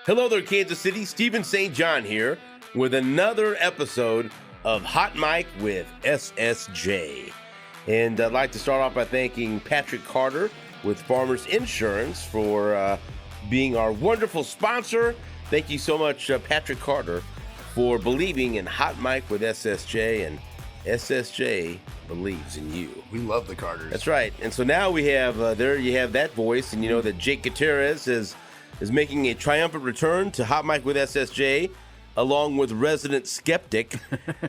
Hello there, Kansas City. Stephen St. John here with another episode of Hot Mic with SSJ. And I'd like to start off by thanking Patrick Carter with Farmers Insurance for being our wonderful sponsor. Thank you so much, Patrick Carter, for believing in Hot Mic with SSJ, and SSJ believes in you. We love the Carters. That's right. And so now we have, there you have that voice, and you know that Jake Gutierrez is making a triumphant return to Hot Mic with SSJ, along with resident skeptic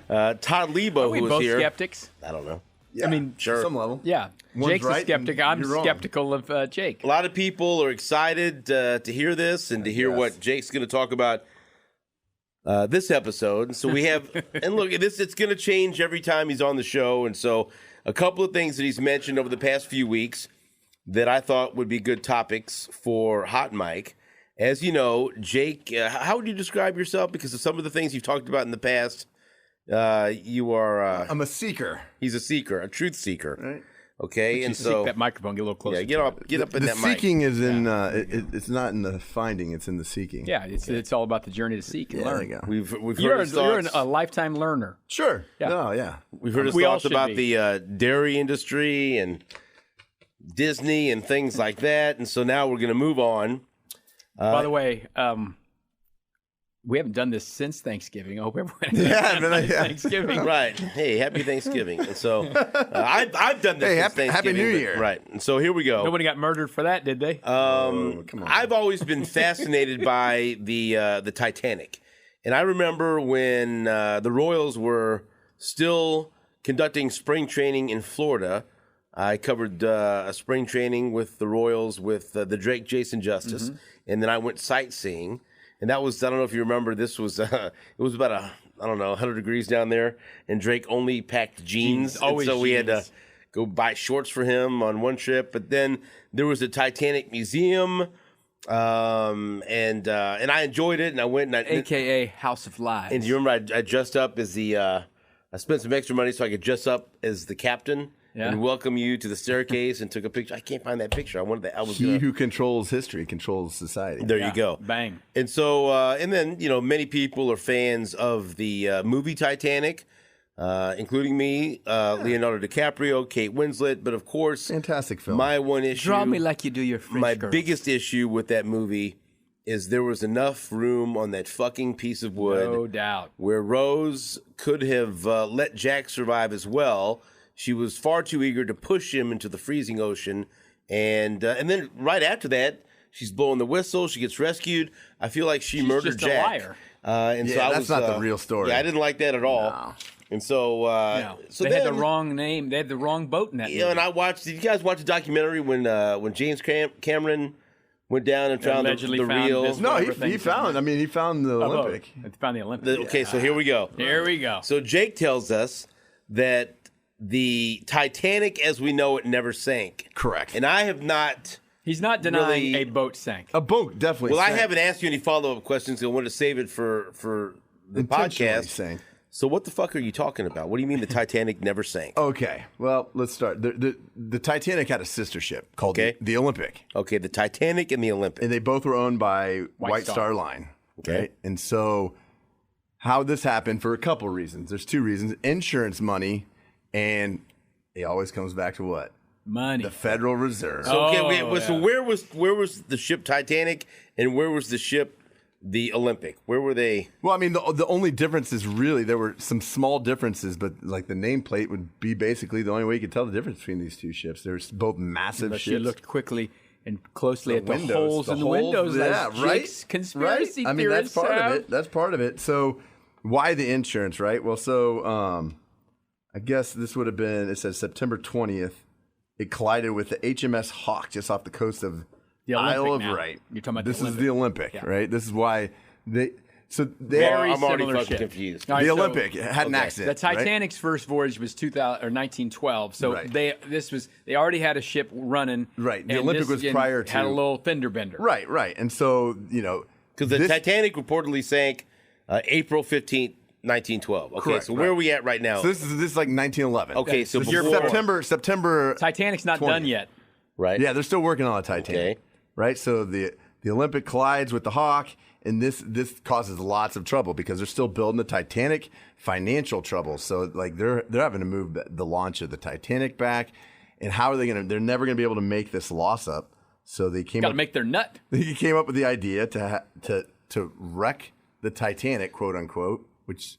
Todd Lebo, who is both here. Skeptics? I don't know. Yeah, I mean, sure. Some level. Yeah. One's Jake's right a skeptic. and I'm you're wrong. skeptical of Jake. A lot of people are excited to hear this and to hear Yes. what Jake's going to talk about this episode. So we have, and look, it's going to change every time he's on the show. And so a couple of things that he's mentioned over the past few weeks that I thought would be good topics for Hot Mic. As you know, Jake, how would you describe yourself? Because of some of the things you've talked about in the past, you are... I'm a seeker. he's a seeker, a truth seeker. Right. Okay, You and seek so... that microphone, get a little closer. Yeah, get up in The that mic. seeking is in, it's not in the finding, it's in the seeking. Yeah, it's all about the journey to seek and Yeah, there learn. you go. We've heard You're his thoughts. a lifetime learner. Sure. Yeah. No, yeah. We've heard his We all thoughts should about be. the dairy industry and Disney and things like that. And so now we're going to move on. By the way, we haven't done this since Thanksgiving. I hope everyone had Yeah, a man, nice yeah. Thanksgiving. Right. Hey, happy Thanksgiving. And so I've done this Hey, since happy Thanksgiving. New but- Year. Right. And so here we go. Nobody got murdered for that, did they? Come on. I've always been fascinated by the Titanic. And I remember when the Royals were still conducting spring training in Florida. I covered a spring training with the Royals with the Drake Jason Justice. And then I went sightseeing. And that was, I don't know if you remember, this was, it was about 100 degrees down there. And Drake only packed jeans. And always so we had to jeans. go buy shorts for him on one trip. But then there was a Titanic museum. And I enjoyed it. And I went and AKA House of Lies. and do you remember I dressed up as the, I spent some extra money so I could dress up as the captain. Yeah. And welcome you to the staircase and took a picture. I can't find that picture. I wanted that. I was He gonna, who controls history controls society. there Yeah, you go. Bang. And so, and then, you know, many people are fans of the movie Titanic, including me, Leonardo DiCaprio, Kate Winslet. But of course, Fantastic film. my one issue, Draw me like you do your French my girls. biggest issue with that movie is there was enough room on that fucking piece of wood No doubt. where Rose could have let Jack survive as well. She was far too eager to push him into the freezing ocean. And then right after that, she's blowing the whistle. She gets rescued. I feel like she murdered just a Jack. liar. And so Yeah, I that's was, not the real story. Yeah, I didn't like that at all. No. And so, No. so they then, had the wrong name. They had the wrong boat in that you know, and I watched. Did you guys watch the documentary when James Cameron went down and found Allegedly the found real? this- No, Whatever he things found. I mean, he found the Olympic. They found the Olympic. Okay, so here we go. Here we go. So Jake tells us that the Titanic, as we know it, never sank. Correct. And I have not. He's not denying really- a boat sank. A boat definitely. Well, I sank. haven't asked you any follow-up questions. So I wanted to save it for the Intentionally podcast. sank. So what the fuck are you talking about? What do you mean the Titanic never sank? Okay, well, let's start. The Titanic had a sister ship called Okay. the Olympic, Okay, the Titanic and the Olympic. and they both were owned by White Star. Star Line. Okay. Right? And so, how this happened for a couple of reasons. There's two reasons: insurance money, and it always comes back to what? Money. The Federal Reserve. So, okay, Oh, so yeah. where was the ship Titanic and where was the ship the Olympic? Where were they? Well, I mean, the only difference is really there were some small differences, but like the nameplate would be basically the only way you could tell the difference between these two ships. They're both massive But she ships. looked quickly and closely at the windows, holes in the windows. Yeah, as right. Jake's conspiracy right? I mean, that's theorists part have. of it. That's part of it. So, why the insurance, right? Well, so I guess this would have been. It says September 20th. It collided with the HMS Hawk just off the coast of The Olympic Isle of now. Wight. You're talking about this the is the Olympic, Yeah. right? This is why they. So they Very I'm already similar fucking ship. confused. All right, the so Olympic had an okay. accident. The Titanic's first voyage was 1912. So Right. they already had a ship running. Right. The and Olympic this was again prior had to- a little fender bender. Right, right. And so Because the this- Titanic reportedly sank April 15th, 1912. Okay, Correct, so where are we at right now? So this is like 1911. Okay, so This is before- September. Titanic's not 20th. done yet. right? Yeah, they're still working on the Titanic. Okay. Right. So the The Olympic collides with the Hawk, and this causes lots of trouble because they're still building the Titanic. Financial trouble. So like they're having to move the launch of the Titanic back. And how are they going to? They're never going to be able to make this loss up. So they came Got to up. make their nut. They came up with the idea to wreck the Titanic, quote unquote, which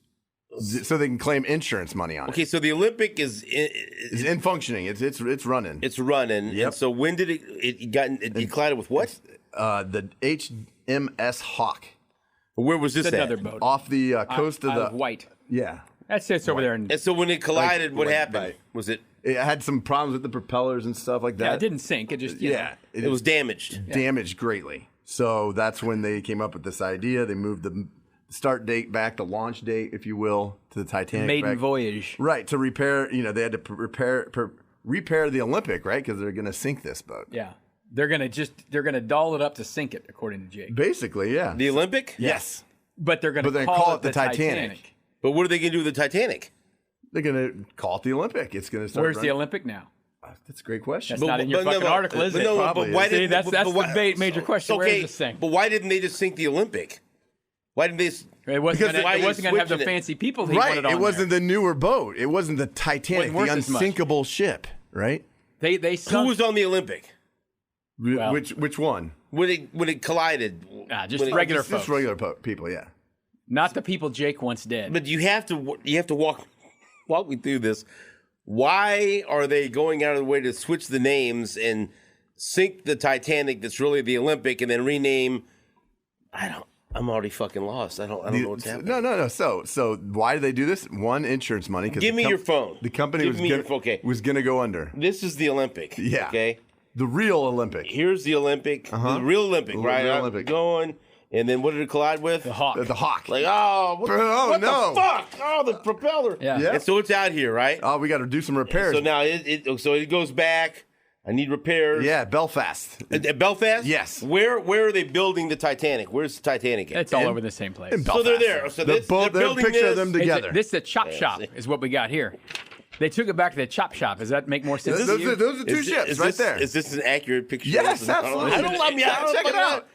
so they can claim insurance money on it. Okay, so the Olympic is in functioning. It's running. It's running. Yep. And so when did it collided with what? The HMS Hawk Where was this It's at? another boat. off the coast of Isle the of White. yeah. That sits over there. And so when it collided, what happened? right. Was it? It had some problems with the propellers and stuff like that. Yeah, it didn't sink. It just, you know. Yeah, It was damaged. damaged greatly. So that's when they came up with this idea. They moved the start date back, the launch date, if you will, to the Titanic. Maiden back. voyage. Right, to repair, they had to repair the Olympic, right? Because they're going to sink this boat. Yeah. They're gonna doll it up to sink it, according to Jake. Basically, yeah. The Olympic? Yes. But they're gonna But call it the Titanic. But what are they going to do with the Titanic? They're going to call it the Olympic. It's going to start Where's the running. Olympic now? That's a great question. That's not in your fucking article, is it? Probably why is. See, did- that's but the why- major question. Where Okay, is this thing? but why didn't they just sink the Olympic? Why didn't they? It wasn't Because going why to are you have the switching it? fancy people he Right, wanted on it wasn't there. the newer boat. It wasn't the Titanic, Wasn't the worth as much. unsinkable ship, right? They Who sunk. was on the Olympic Well- Which one? when it collided? Just When it- regular Just folks. regular people, yeah. Not the people Jake once did. But you have to walk me through this. Why are they going out of the way to switch the names and sink the Titanic that's really the Olympic and then rename? I'm already fucking lost. I don't know what's happening. No. So why did they do this? One, insurance money. 'Cause Give the me your phone. The company Give was me gonna, your phone. Okay. was going to go under. This is the Olympic. Yeah. Okay. The real Olympic. Here's the Olympic. The real Olympic, right? real I'm Olympic. going. And then what did it collide with? the Hawk. The Hawk. Like, what no. the fuck? Oh, the propeller. Yeah. Yeah. And so it's out here, right? Oh, we got to do some repairs. So now it goes back. I need repairs. Yeah, Belfast. At Belfast? Yes. Where are they building the Titanic? Where's the Titanic at? It's all over the same place. So they're there. So They're they're a building picture this. of them together. This is the chop shop, is what we got here. They took it back to the chop shop. Does that make more sense to you? Those are two ships Is right this- there. Is this an accurate picture? Yes, absolutely. I don't Check it out.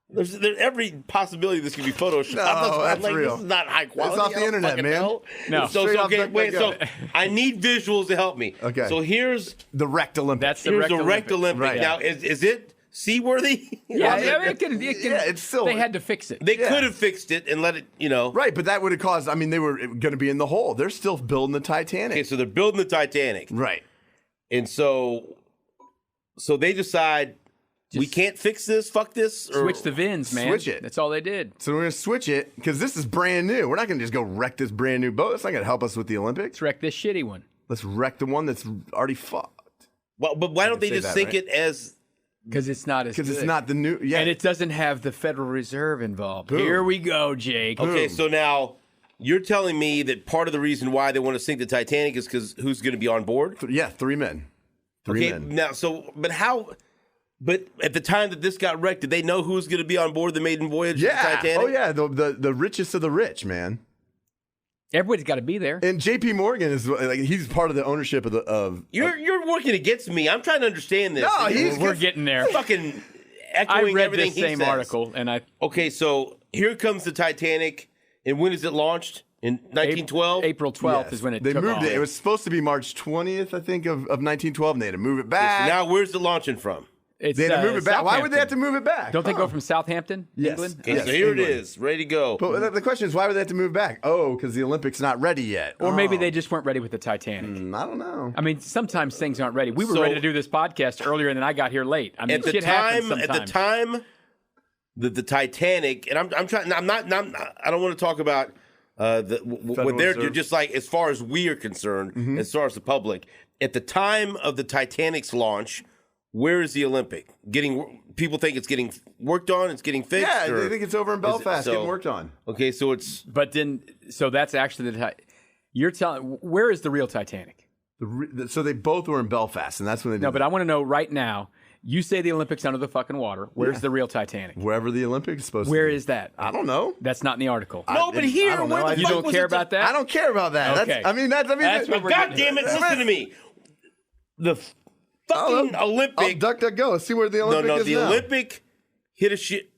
There's every possibility this could be photoshopped. No, that's real. This is not high quality. off the I don't internet, fucking man. know. No. So Straight off okay, wait. So DuckDuckGo. I need visuals to help me. Okay. So here's The wrecked Olympic. That's the the wrecked wrecked Olympic. Right. Now is it seaworthy? Yeah, I mean, it can, Yeah, it's still- They had to fix it. They could have fixed it and let it. right, but that would have caused. I mean, they were going to be in the hole. They're still building the Titanic. Okay, so they're building the Titanic, Right. and so they decide we can't fix this. Fuck this. Or, Switch the VINs, man. Switch it. That's all they did. So we're going to switch it because this is brand new. We're not going to just go wreck this brand new boat. That's not going to help us with the Olympics. Let's wreck this shitty one. Let's wreck the one that's already fucked. Well, but why don't they say just that, sink right? it as? Because it's not as Because it's good. not the new. Yeah. And it doesn't have the Federal Reserve involved. Boom. Here we go, Jake. Okay, so now you're telling me that part of the reason why they want to sink the Titanic is because who's going to be on board? Yeah, 3 men. Three Okay, men. now but how? But at the time that this got wrecked, did they know who was going to be on board the maiden voyage of the Yeah. Titanic? Oh, yeah. The richest of the rich, man. Everybody's got to be there. And J.P. Morgan is like he's part of the ownership of You're working against me. I'm trying to understand this. No, he's We're getting there. fucking I echoing read everything this he same says. article, and I Okay, so here comes the Titanic, and when is it launched? In 1912. April 12th Yes. is when it they took moved off. it. It was supposed to be March 20th, I think, of 1912, and they had to move it back. Now where's it launching from? It's, they had to move it back. Why would they have to Southampton. move it back? Don't they Huh. go from Southampton, Yes. England? Okay, Yes, so here England. it is, ready to go. But the question is, why would they have to move back? Oh, because the Olympics not ready yet. Or maybe Oh. they just weren't ready with the Titanic. I don't know. I mean, sometimes things aren't ready. We were So- ready to do this podcast earlier, and then I got here late. I mean, At the shit happens time, sometimes. that the Titanic, and I'm trying. I don't want to talk about what they're Reserve. just like as far as we are concerned, Mm-hmm. as far as the public. At the time of the Titanic's launch, where is the Olympic? People think it's getting worked on. It's getting fixed. Yeah, or- they think it's over in Belfast so- getting worked on. Okay, so it's But then, so that's actually you're telling. Where is the real Titanic? So they both were in Belfast, and that's when they did No, but I want to know right now. You say the Olympics under the fucking water. Where's the real Titanic? wherever the Olympics is supposed Where to be. is that? I don't know. That's not in the article. no, but I here, don't know. where the You fuck don't was care it? about that? I don't care about that. Okay. That's what we're God getting damn it! Listen to me. The Oh, fucking Olympic. I'll duck, go. See where the No, Olympic is the now. Olympic hit a ship.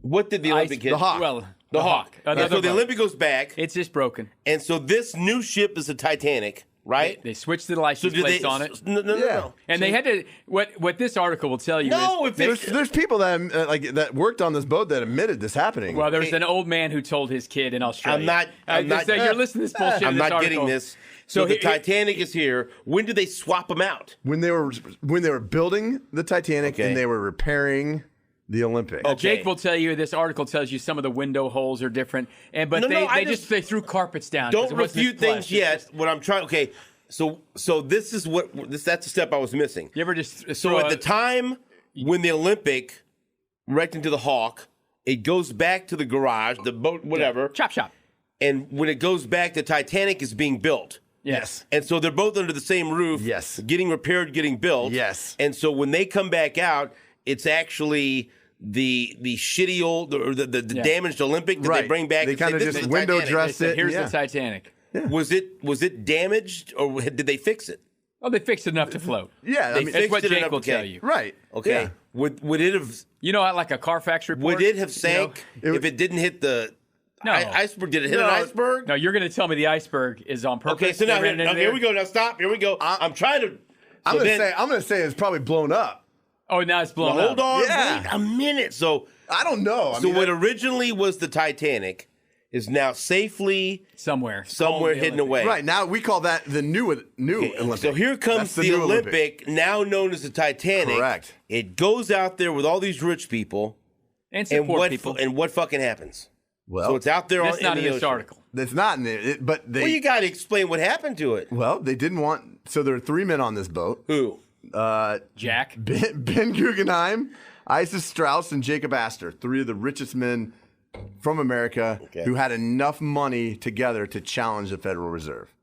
What did the Olympic hit? the Hawk. Well, The Hawk. Another And so the boat. Olympic goes back, It's just broken. and so this new ship is the Titanic, right? They switched the license plates on it. No. Yeah. And they had to. What this article will tell you No, is. if There's people that that worked on this boat that admitted this happening. Well, there's an old man who told his kid in Australia. I'm not- So you're listening to this bullshit. I'm in this not getting article. this. So the Titanic is here. When did they swap them out? when they were building the Titanic Okay. and they were repairing the Olympic. Okay. Jake will tell you this article tells you some of the window holes are different, but No, they threw carpets down. 'cause Don't it wasn't refute as plush. things yet. What I'm trying. Okay. So this is that's the step I was missing. You ever just So at the time when the Olympic wrecked into the Hawk, it goes back to the garage, the boat, whatever. chop shop? And when it goes back, the Titanic is being built. Yes. And so they're both under the same roof. Yes. Getting repaired, getting built. Yes. And so when they come back out, it's actually the shitty old or the damaged Olympic that they bring back. They and say, kind of "This just is the window Titanic." dressed So it. here's yeah. the Titanic. Was it damaged or did they fix it? Oh, they fixed it enough to float. Yeah, They I mean, That's what fixed it Jake enough, will okay. tell you. right. Okay. Yeah. Would it have You know, like a Carfax report. would it have sank if it didn't hit the No. iceberg? Did it hit an iceberg? No, you're going to tell me the iceberg is on purpose. Okay, so now They ran it in here there? we go. Now stop. Here we go. I'm trying to. I'm so gonna say it's probably blown up. Oh, now it's blown Well, up. hold on. Yeah. Wait a minute. So I don't know. what originally was the Titanic is now safely Somewhere hidden away. right now we call that the new Olympic. So here comes That's the new Olympic, now known as the Titanic. Correct. It goes out there with all these rich people, And some and poor what people. and what fucking happens? Well, So it's out there That's in not the in this ocean. article. it's not in there, but they. Well, you got to explain what happened to it. Well, they didn't want. So there are 3 men on this boat: Who? Jack. Ben Guggenheim, Isis Strauss, and Jacob Astor. 3 of the richest men from America who had enough money together to challenge the Federal Reserve.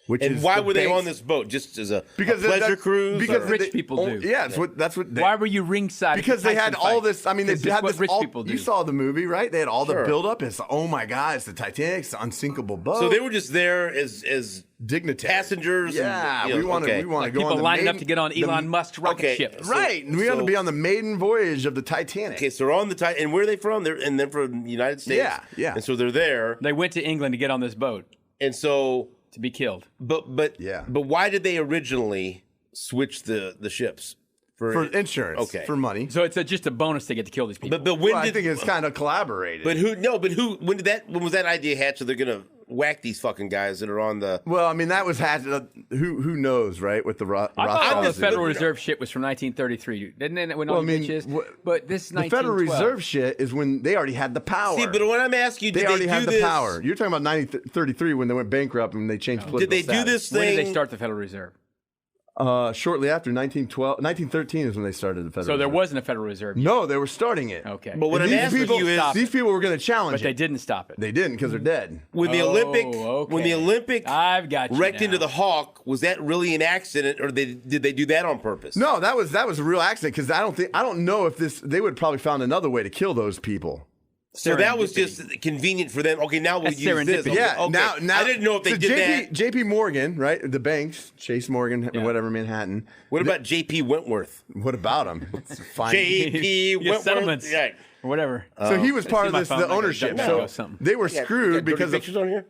Which And is why the were they banks- on this boat? Just as a Because pleasure that- cruise? Because or- Rich people do. Yeah, that's what. They, Why were you ringside? Because they had all this. I mean, they This is had what this. rich All, people do. you saw the movie, right? They had all the Sure. build-up. It's oh my God, it's the Titanic, it's the unsinkable boat. so they were just there as dignitary passengers. Yeah, and, you know, we want to. okay. We want to like go people on the lining up maiden- to get on Elon the- Musk's rocket okay. ship. Right, and we want to be on the maiden voyage of the Titanic. Okay, so they're on the Titan. And where are they from? They're from the United States. Yeah. And so they're there. They went to England to get on this boat And so, to be killed. but why did they originally switch the ships For insurance, Okay. for money. So it's just a bonus to get to kill these people. But when Well, I did think it's kind of collaborated. But when was that idea hatched that they're gonna whack these fucking guys that are on the well, I mean, that was had. Who knows, right? With the I thought the Rothschilds. Federal Reserve shit was from 1933. Didn't it? When all Well, I the mean, bitches? what- But this is the Federal 1912. Reserve shit is when they already had the power. See, but when I'm asking you, they did already they had do the this? power. You're talking about 1933 when they went bankrupt and they changed political Did they do status. this When thing? did they start the Federal Reserve? Shortly after 1913 is when they started the Federal So there Reserve. wasn't a Federal Reserve. No, they were starting it. Okay. But what And I'm asking you is, these people were going to challenge But they it. didn't stop it. They didn't because they're dead. when the okay. Olympic I've got you wrecked now. into the Hawk, was that really an accident, or did they do that on purpose? No, that was a real accident because I don't know if they would probably found another way to kill those people. So that was Serendipity. just convenient for them. Okay, now we'll That's use this. serendipity. Okay, Yeah, okay. now I didn't know if they so did that. JP Morgan, right? The banks, Chase Morgan, Yeah. whatever, Manhattan. What about J.P. Wentworth? What about him? It's fine. J.P. You get Wentworth. settlements. Yeah. Or whatever. So he was part of my this, phone, the I got ownership. DuckDuckGo So something. they were Yeah, screwed dirty because of pictures on here.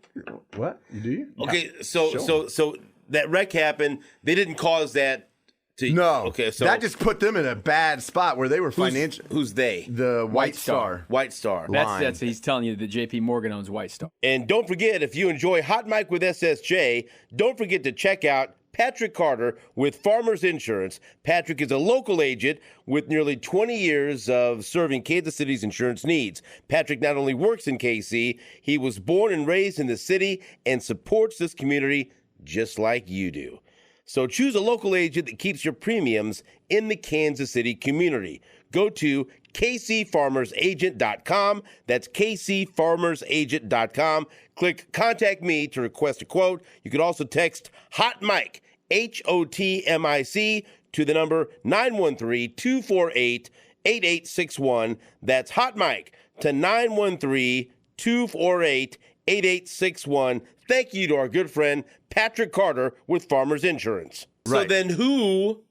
what? You do you? Okay, so that wreck happened. They didn't cause that to No. Okay, so that just put them in a bad spot where they were financial. who's they? The White Star. Star. White Star. That's he's telling you that J.P. Morgan owns White Star. And don't forget, if you enjoy Hot Mic with SSJ, don't forget to check out Patrick Carter with Farmers Insurance. Patrick is a local agent with nearly 20 years of serving Kansas City's insurance needs. Patrick not only works in KC, he was born and raised in the city and supports this community just like you do. So choose a local agent that keeps your premiums in the Kansas City community. Go to kcfarmersagent.com. That's kcfarmersagent.com. Click Contact Me to request a quote. You can also text Hot Mic, HOTMIC, to the number 913-248-8861. That's Hot Mic to 913-248-8861. Thank you to our good friend Patrick Carter with Farmers Insurance. So Right. then who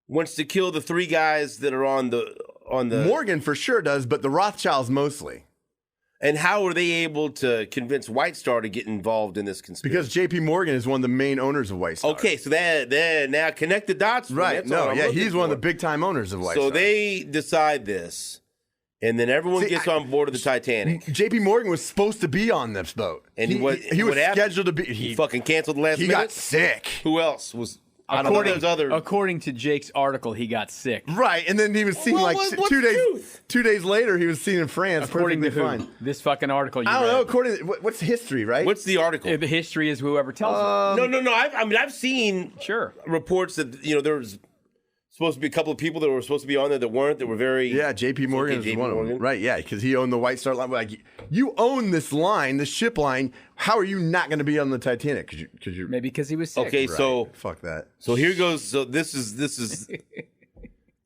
wants to kill the 3 guys that are on the on the Morgan for sure does, but the Rothschilds mostly. And how are they able to convince White Star to get involved in this conspiracy? Because J.P. Morgan is one of the main owners of White Star. Okay, so that now connect the dots. Right. No, yeah, he's one of the big-time owners of White Star. So they decide this, and then everyone gets on board of the Titanic. J.P. Morgan was supposed to be on this boat. And he was scheduled to be. He fucking canceled the last minute? He got sick. Who else was... According to Jake's article, he got sick. Right, and then he was seen two days later. He was seen in France. According to who? Fine. This fucking article. I don't know. According to, what's history, right? What's the article? The history is whoever tells it. No. I've seen reports that there was supposed to be a couple of people that were supposed to be on there that weren't. That were very J.P. Morgan is one of them. Right, yeah, because he owned the White Star line. Like, you own this line, this ship line. How are you not going to be on the Titanic? Because you're maybe because he was sick. Okay, right. so fuck that. So here goes. So this is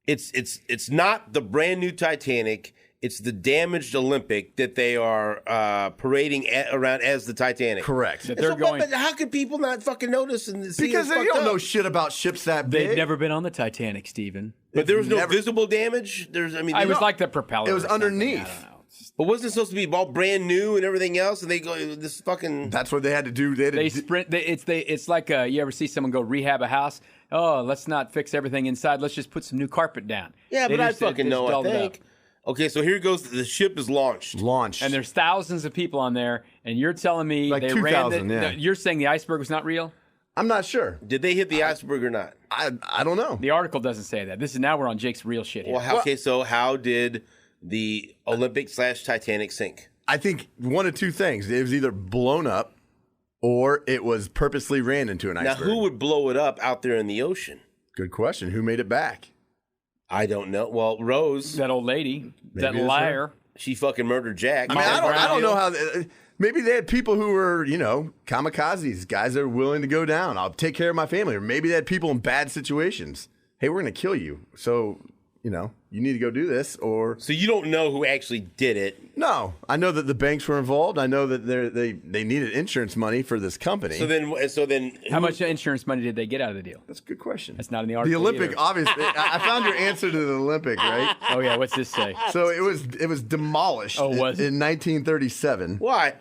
it's not the brand new Titanic. It's the damaged Olympic that they are parading around as the Titanic. Correct. That they're going. But how could people not fucking notice and see? Because they don't know shit about ships that big. They've never been on the Titanic, Stephen. But there was no visible damage. It was like the propeller. It was underneath. I don't know. But wasn't it supposed to be all brand new and everything else? And they go this fucking. That's what they had to do. They sprint. It's like you ever see someone go rehab a house? Oh, let's not fix everything inside. Let's just put some new carpet down. Yeah, but I fucking know. I think. Okay, so here goes. The ship is launched. And there's thousands of people on there, and you're telling me like they 2,000, ran. You're saying the iceberg was not real? I'm not sure. Did they hit the iceberg or not? I don't know. The article doesn't say that. This is now we're on Jake's real shit here. So how did the Olympic/Titanic sink? I think one of two things. It was either blown up or it was purposely ran into an iceberg. Now, who would blow it up out there in the ocean? Good question. Who made it back? I don't know. Well, Rose. That old lady. That it's liar. her. She fucking murdered Jack. I mean, I don't know how. Maybe they had people who were, kamikazes, guys that are willing to go down. I'll take care of my family. Or maybe they had people in bad situations. Hey, we're going to kill you. So, you need to go do this. Or so you don't know who actually did it. No, I know that the banks were involved. I know that they needed insurance money for this company. So then, how much insurance money did they get out of the deal? That's a good question. That's not in the article. The Olympic, either. obviously. I found your answer to the Olympic, right? Oh yeah, what's this say? So it was demolished in 1937. Why?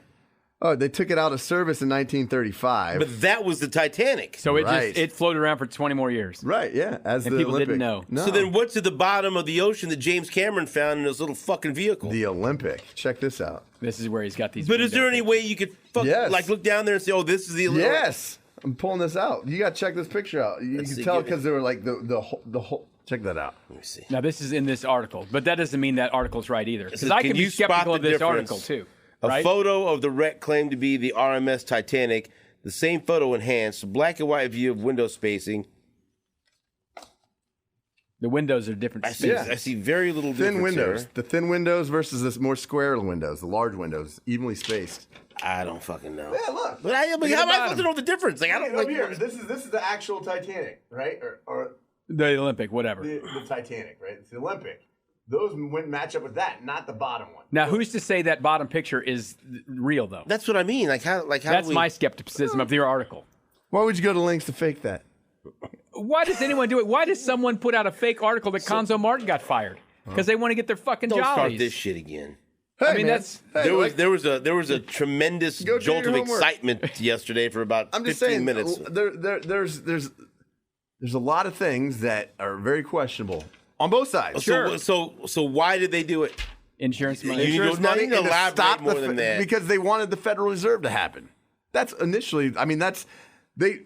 Oh, they took it out of service in 1935. But that was the Titanic. So it floated around for 20 more years. Right, yeah. And people Olympic. didn't know. No. So then what's at the bottom of the ocean that James Cameron found in his little fucking vehicle? The Olympic. Check this out. This is where he's got these. But is there any way you could look down there and say, oh, this is the Olympic? Yes. I'm pulling this out. You got to check this picture out. You can tell because they were like the whole. Check that out. Let me see. Now, this is in this article, but that doesn't mean that article's right either. Because So I can can be you spot skeptical the of this difference? article, too. A Right? photo of the wreck claimed to be the RMS Titanic. The same photo enhanced. Black and white view of window spacing. The windows are different. I see very little Thin difference windows. here. The thin windows versus the more square windows, the large windows, evenly spaced. I don't fucking know. Yeah, look. But how am I supposed to know the difference? Like, I don't like here. This is the actual Titanic, right? Or The Olympic, whatever. the Titanic, right? It's the Olympic. Those wouldn't match up with that, not the bottom one. Now, who's to say that bottom picture is real, though? That's what I mean. Like how? That's my skepticism of your article. Why would you go to lengths to fake that? Why does anyone do it? Why does someone put out a fake article that Konzo Martin got fired? Because they want to get their fucking Don't start jollies. this shit again. Hey, I mean, man. that's Hey, There was a tremendous Go do jolt your of homework. excitement yesterday for about I'm just 15 saying, minutes. There's a lot of things that are very questionable on both sides. So why did they do it? insurance money. Insurance don't money need to and to elaborate stop more than that. because they wanted the Federal Reserve to happen. That's initially. I mean, they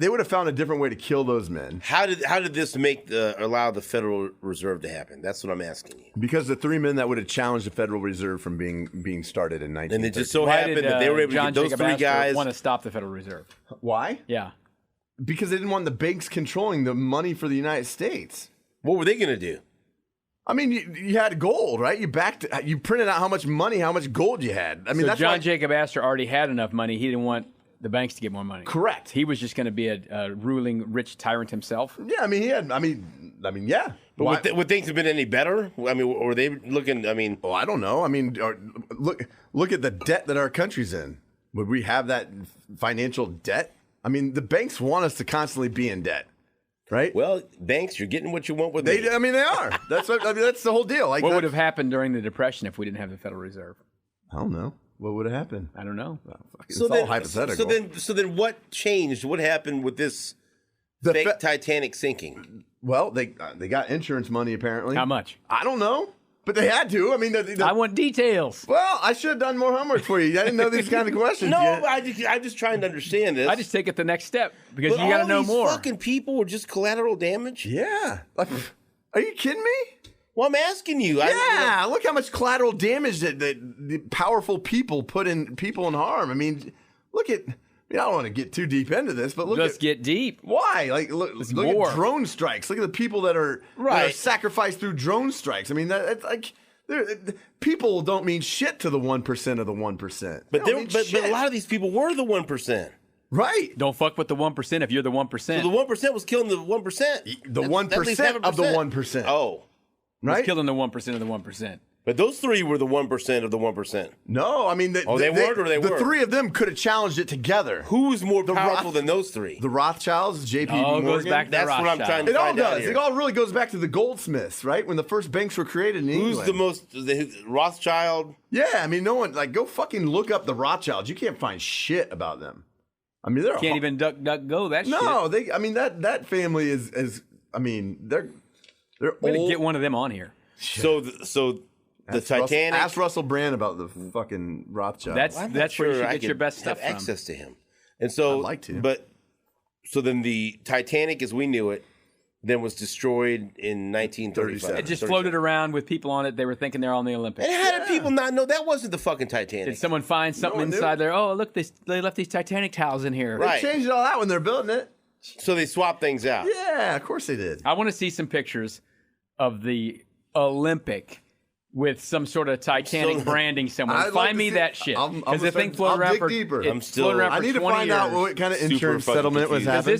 would have found a different way to kill those men How did this allow the Federal Reserve to happen? That's what I'm asking you. because the three men that would have challenged the Federal Reserve from being started in 1930. And it just so Why happened did that they were able John to get those Jacob three Astor guys. want to stop the Federal Reserve? Why? Yeah. Because they didn't want the banks controlling the money for the United States. What were they going to do? I mean, you had gold, right? You printed out how much money, how much gold you had. I mean, So that's John why, Jacob Astor already had enough money. He didn't want the banks to get more money. Correct. He was just going to be a ruling rich tyrant himself. Yeah, I mean, he had. I mean, yeah. But would things have been any better? I mean, were they looking? I mean, Well, I don't know. I mean, look at the debt that our country's in. Would we have that financial debt? I mean, the banks want us to constantly be in debt right? Well, Banks, you're getting what you want with me. They are. That's that's the whole deal. Like, What would have happened during the Depression if we didn't have the Federal Reserve? I don't know. What would have happened? I don't know. It's all hypothetical. So then, what changed? What happened with this fake Titanic sinking? Well, they got insurance money apparently. How much? I don't know, but they had to. I mean, I want details. Well, I should have done more homework for you. I didn't know these kind of questions. No, yet. I'm just trying to understand this. I just take it the next step because But you got to all know these more. Fucking people were just collateral damage. Yeah. Like, are you kidding me? Well, I'm asking you. Yeah. Look how much collateral damage that the powerful people put in people in harm. I mean, look at. I don't want to get too deep into this, but Let's get deep. why? Like, look at drone strikes. Look at the people that are sacrificed through drone strikes. I mean, that's like people don't mean shit to the 1% of the 1%. But a lot of these people were the 1%. Right. Don't fuck with the 1% if you're the 1%. So the 1% was killing the 1%. The 1% of the 1%. Oh. Right? Killing the 1% of the 1%. But those three were the 1% of the 1%. No, I mean, they weren't or they were? The three of them could have challenged it together. Who's more powerful than those three? The Rothschilds, JP All Morgan. goes back to That's what I'm trying to It all find out does. here. It all really goes back to the goldsmiths, right? When the first banks were created in England. Who's the most Rothschild? Yeah, I mean, no one go fucking look up the Rothschilds. You can't find shit about them. I mean, they're Can't even duck go that shit. No, they. I mean, that family is. I mean, they're We're old. gonna get one of them on here. So the Titanic. Ask Russell Brand about the fucking Rothschild. That's I'm not where you sure should I get your could best stuff have from. access to him. And so I'd like to. But so then the Titanic, as we knew it, then was destroyed in 1937. It just floated around with people on it. They were thinking they're on the Olympics. And how did people not know that wasn't the fucking Titanic? Did someone find something one knew. inside there? Oh, look, they left these Titanic towels in here. Right. They changed all that when they're building it. So they swapped things out. Yeah, of course they did. I want to see some pictures of the Olympic with some sort of Titanic branding somewhere. I'd like Find to me see- that shit. I'm Because the thing I'll floated around dig for deeper. it I'm still- floated around I for need to 20 find out years. what kind of Super insurance fucking settlement was confused. happening.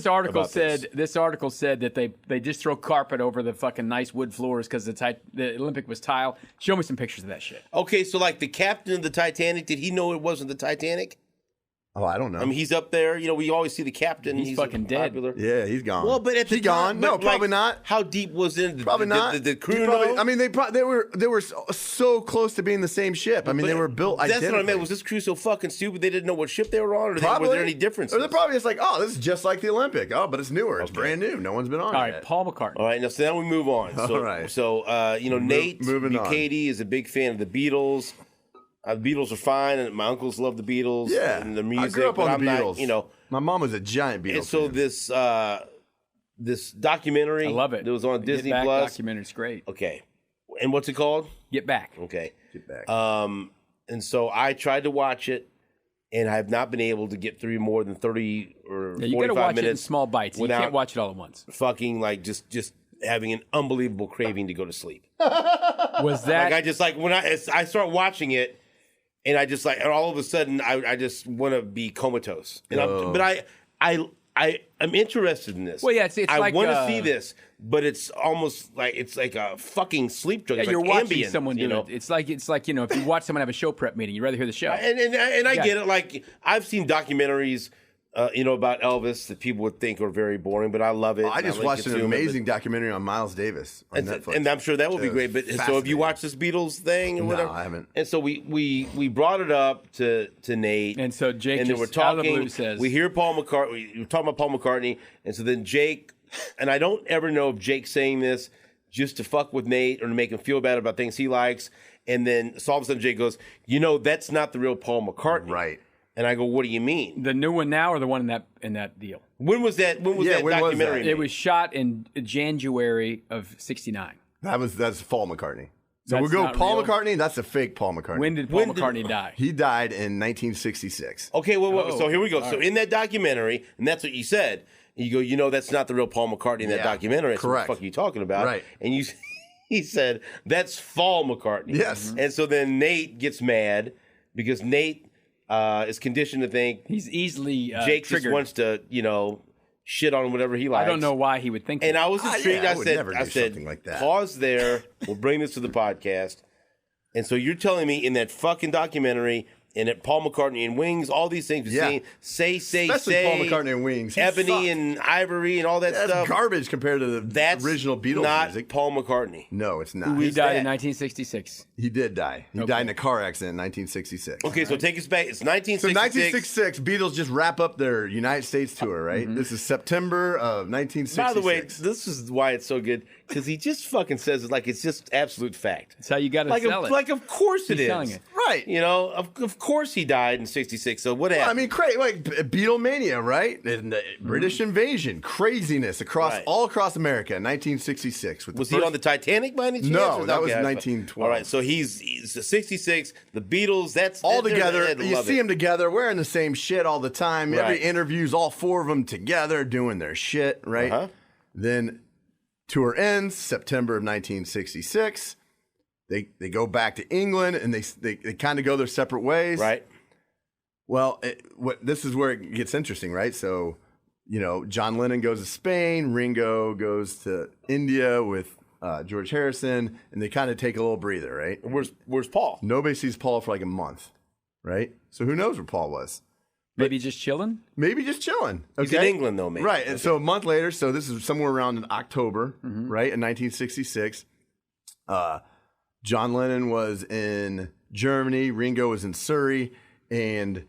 This article said that they just throw carpet over the fucking nice wood floors because the Olympic was tile. Show me some pictures of that shit. Okay, so like the captain of the Titanic, did he know it wasn't the Titanic? Oh, I don't know. I mean, he's up there. You know, we always see the captain. He's fucking dead. popular. yeah, he's gone. Well, but at the he gone? time, No, but, probably like, not. How deep was it? Probably not. Did the crew He probably- know? I mean, they were so close to being the same ship. I mean, they were built That's identically. what I meant. Was this crew so fucking stupid they didn't know what ship they were on, or Probably. were there any differences? Or they're probably just like, oh, this is just like the Olympic. Oh, but it's newer. It's brand new. No one's been on All it right, yet. Paul McCartney. All right, now so now we move on. So, All right. So Nate moving on. Bucati is a big fan of the Beatles. The Beatles are fine, and my uncles love the Beatles. Yeah, and the music. I grew up but on I'm the not, Beatles. you know, my mom was a giant Beatles and so fan. this documentary. I love it. That was on Disney Get Back Plus. documentary's great. Okay, and what's it called? Get Back. Okay. Get back. And so I tried to watch it, and I have not been able to get through more than 30 or Yeah, you 45 got to watch it in minutes small bites. You without can't watch it all at once. fucking like just having an unbelievable craving to go to sleep. Was that Like I just like when I start watching it, and I just like and all of a sudden I just want to be comatose. And I'm interested in this. Well, yeah, it's I like, want to see this, but it's almost like it's like a fucking sleep drug. Yeah, It's you're like watching Ambien, someone you do know? it. It's like if you watch someone have a show prep meeting, you'd rather hear the show. And I Yeah. get it. Like I've seen documentaries, about Elvis that people would think are very boring, but I love it. I just watched an amazing documentary on Miles Davis on Netflix. and I'm sure that will be It was great. But so have fascinating. you watched this Beatles thing or No, whatever? I haven't. And so we brought it up to Nate, And so Jake and then we're just out of the talking. blue says- we hear Paul McCartney. We're talking about Paul McCartney, and so then Jake, and I don't ever know if Jake's saying this just to fuck with Nate or to make him feel bad about things he likes. And then so all of a sudden Jake goes, that's not the real Paul McCartney, Right. And I go, what do you mean? The new one now or the one in that deal? When was that? When was Yeah, that when was documentary? that? made? It was shot in January of '69. That's Paul McCartney. So That's we'll go not Paul real? McCartney. That's a fake Paul McCartney. When did Paul When did- McCartney die? He died in 1966. Okay, so Oh, here we go. all So right. in that documentary, and that's what you said. You go, that's not the real Paul McCartney in that Yeah, documentary. So correct. what the fuck are you talking about? Right. And he said, that's Fall McCartney. Yes. And so then Nate gets mad because Nate is conditioned to think He's easily Jake just triggered. wants to, shit on whatever he likes. I don't know why he would think And that. I was intrigued. I I would said, never do something like that. Pause there. We'll bring this to the podcast. And so you're telling me in that fucking documentary, and Paul McCartney and Wings, all these things. Yeah. Especially Paul McCartney and Wings. He Ebony sucked. and Ivory and all that That's stuff. garbage compared to the original Beatles not music. Paul McCartney. No, it's not. He died that? in 1966. He did die. He died in a car accident in 1966. Okay, so take us back. It's So 1966. 1966, Beatles just wrap up their United States tour, right? This is September of 1966. By the way, this is why it's so good, because he just fucking says it like it's just absolute fact. That's how you got to Like, sell it. like of course it He's is. selling it. Right. You know, of course he died in 66. So what happened? I mean, like Beatlemania, right? And the British invasion, craziness all across America in 1966. Was he on the Titanic by any chance? No, Or that was okay, 1912. All right, so he's 66. The Beatles, that's all they're- together. they'd You love see it. them together, wearing the same shit all the time. Every Right. interview's all four of them together doing their shit, right? Uh-huh. Then tour ends September of 1966. They go back to England and they kind of go their separate ways. Right. Well, this is where it gets interesting, right? So, you know, John Lennon goes to Spain, Ringo goes to India with George Harrison, and they kind of take a little breather, right? Where's Paul? Nobody sees Paul for like a month, right? So who knows where Paul was? Maybe just chilling. Maybe just chilling. He's in England, though, maybe. Right. And so a month later, so this is somewhere around in October, right, in 1966. John Lennon was in Germany, Ringo was in Surrey, and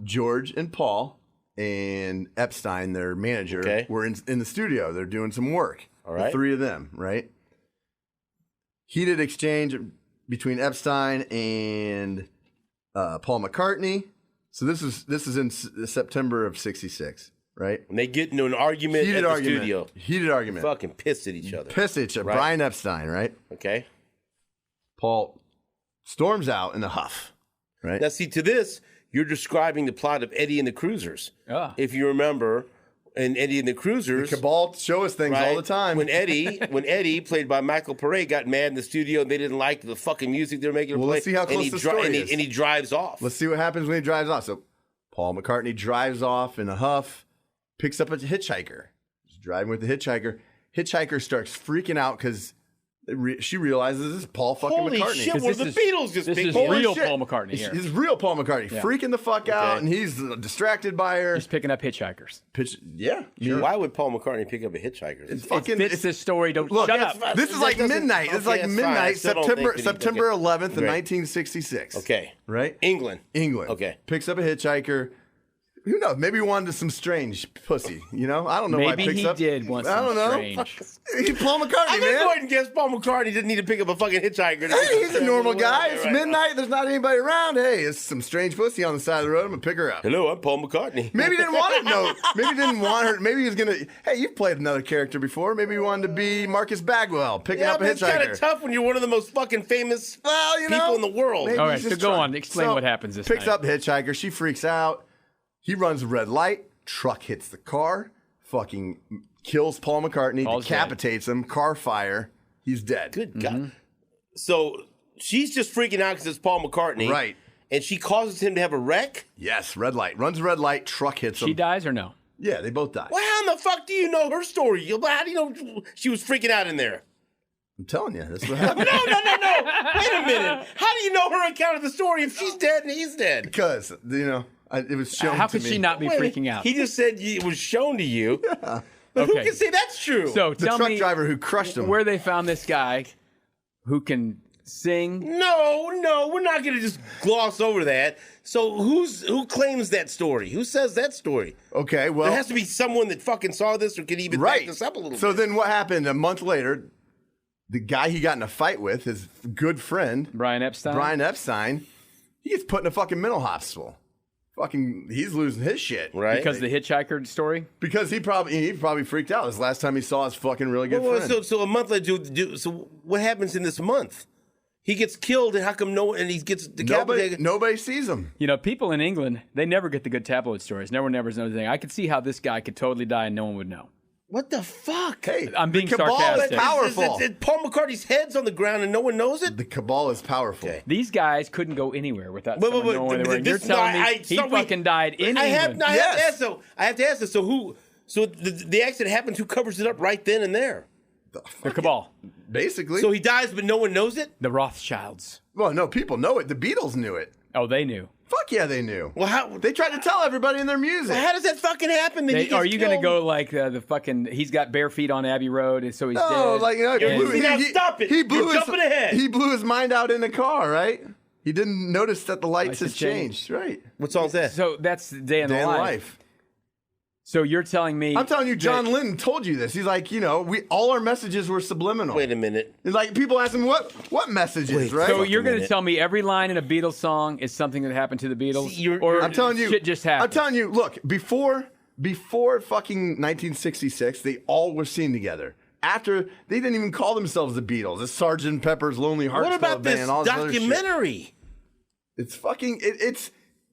George and Paul and Epstein, their manager, were in the studio. They're doing some work. All right. The three of them, right? Heated exchange between Epstein and Paul McCartney. So this is in September of '66, right? And they get into an argument at the studio. Heated argument. Fucking pissed at each other. Pissed at each other. Right. Brian Epstein, right? Okay. Paul storms out in a huff, right? Now, see, to this, you're describing the plot of Eddie and the Cruisers. If you remember, in Eddie and the Cruisers, Cabal show us things all the time. When Eddie, played by Michael Paré, got mad in the studio and they didn't like the fucking music they were making. Well, let's see how close the story is. And he drives off. Let's see what happens when he drives off. So Paul McCartney drives off in a huff, picks up a hitchhiker. He's driving with the hitchhiker. Hitchhiker starts freaking out because she realizes this is Paul fucking Holy McCartney. shit, one of the Beatles just This picked is Holy real shit. Paul McCartney here. This is real Paul McCartney, freaking the fuck out, and he's distracted by her. Just picking up hitchhikers. Sure. Why would Paul McCartney pick up a hitchhiker? It's fucking. It fits this story. Don't Look, shut up. this is like midnight. This is like Okay, that's fine. I midnight, still don't think that he- September okay. 11th of Great. 1966. Okay. Right? England. Okay. Picks up a hitchhiker. Who knows? Maybe he wanted some strange pussy. You know? I don't know why Maybe he picks he up. did want I don't some know. strange. He's Paul McCartney, I'm gonna man. go ahead and guess Paul McCartney didn't need to pick up a fucking hitchhiker. Hey, he's a normal guy. It's Right. midnight. There's not anybody around. Hey, it's some strange pussy on the side of the road. I'm gonna pick her up. Hello, I'm Paul McCartney. Maybe he didn't want to know. Maybe he didn't want her. Maybe he was gonna. Hey, you've played another character before. Maybe he wanted to be Marcus Bagwell, picking Yeah, up a but it's kind hitchhiker. of tough when you're one of the most fucking famous Well, you know, people in the world. maybe All he's right, just so go trying- on. Explain what happens this Picks night. up the hitchhiker. She freaks out. He runs a red light. Truck hits the car. Fucking kills Paul McCartney. Paul's Decapitates him. Car fire. He's dead. Good God. So she's just freaking out because it's Paul McCartney. Right. And she causes him to have a wreck? Yes, red light. Runs a red light. Truck hits him. She dies or no? Yeah, they both die. Well, how in the fuck do you know her story? How do you know she was freaking out in there? I'm telling you, that's what happened. No. Wait a minute. How do you know her account of the story if she's dead and he's dead? Because, you know, it was shown How to could me. she not be Wait, freaking out? He just said it was shown to you. Yeah. But who Okay. can say that's true? So The tell truck me driver who crushed him. where they found this guy who can sing. No, we're not going to just gloss over that. So who claims that story? Who says that story? Okay, well. There has to be someone that fucking saw this or can even back this up a little So bit. then what happened? A month later, the guy he got in a fight with, his good friend, Brian Epstein. he gets put in a fucking mental hospital. Fucking, he's losing his shit. Right? Because the hitchhiker story. Because he probably freaked out. It was the last time he saw his fucking really good Well, friend. so a month later, so what happens in this month? He gets killed, and how come and he gets decapitated? Nobody sees him. You know, people in England, they never get the good tabloid stories. No one ever knows anything. I could see how this guy could totally die and no one would know. What the fuck? Hey, I'm being the Cabal sarcastic. is powerful. Paul McCartney's head's on the ground and no one knows it? The Cabal is powerful. Okay. These guys couldn't go anywhere without Wait, someone knowing where they were. And you're telling me he fucking died in England. I Yes. have to ask this. So who? So the accident happens. Who covers it up right then and there? The Cabal. Basically. So he dies, but no one knows it. The Rothschilds. Well, no, people know it. The Beatles knew it. Oh, they knew. Fuck yeah, they knew. Well, how They tried to tell everybody in their music. how does that fucking happen? That he gets Are you going to killed? go like the fucking? He's got bare feet on Abbey Road, and so he's No, dead. like Stop it. He blew You're his, jumping ahead. He blew his mind out in the car, right? He didn't notice that the lights Lights has had changed. changed, right? What song's that? So that's the day in Day the in life. life. So you're telling me? I'm telling you, John that- Lennon told you this. He's like, we all our messages were subliminal. Wait a minute. And like people ask him what messages, Wait, right? So Fuck you're a going to minute. tell me every line in a Beatles song is something that happened to the Beatles, See, you're- or you're- I'm telling you, shit just happened? I'm telling you, look, before fucking 1966, they all were seen together. After, they didn't even call themselves the Beatles. It's Sgt. Pepper's Lonely Hearts What Club about Band this and all this other shit. documentary? It's fucking, it's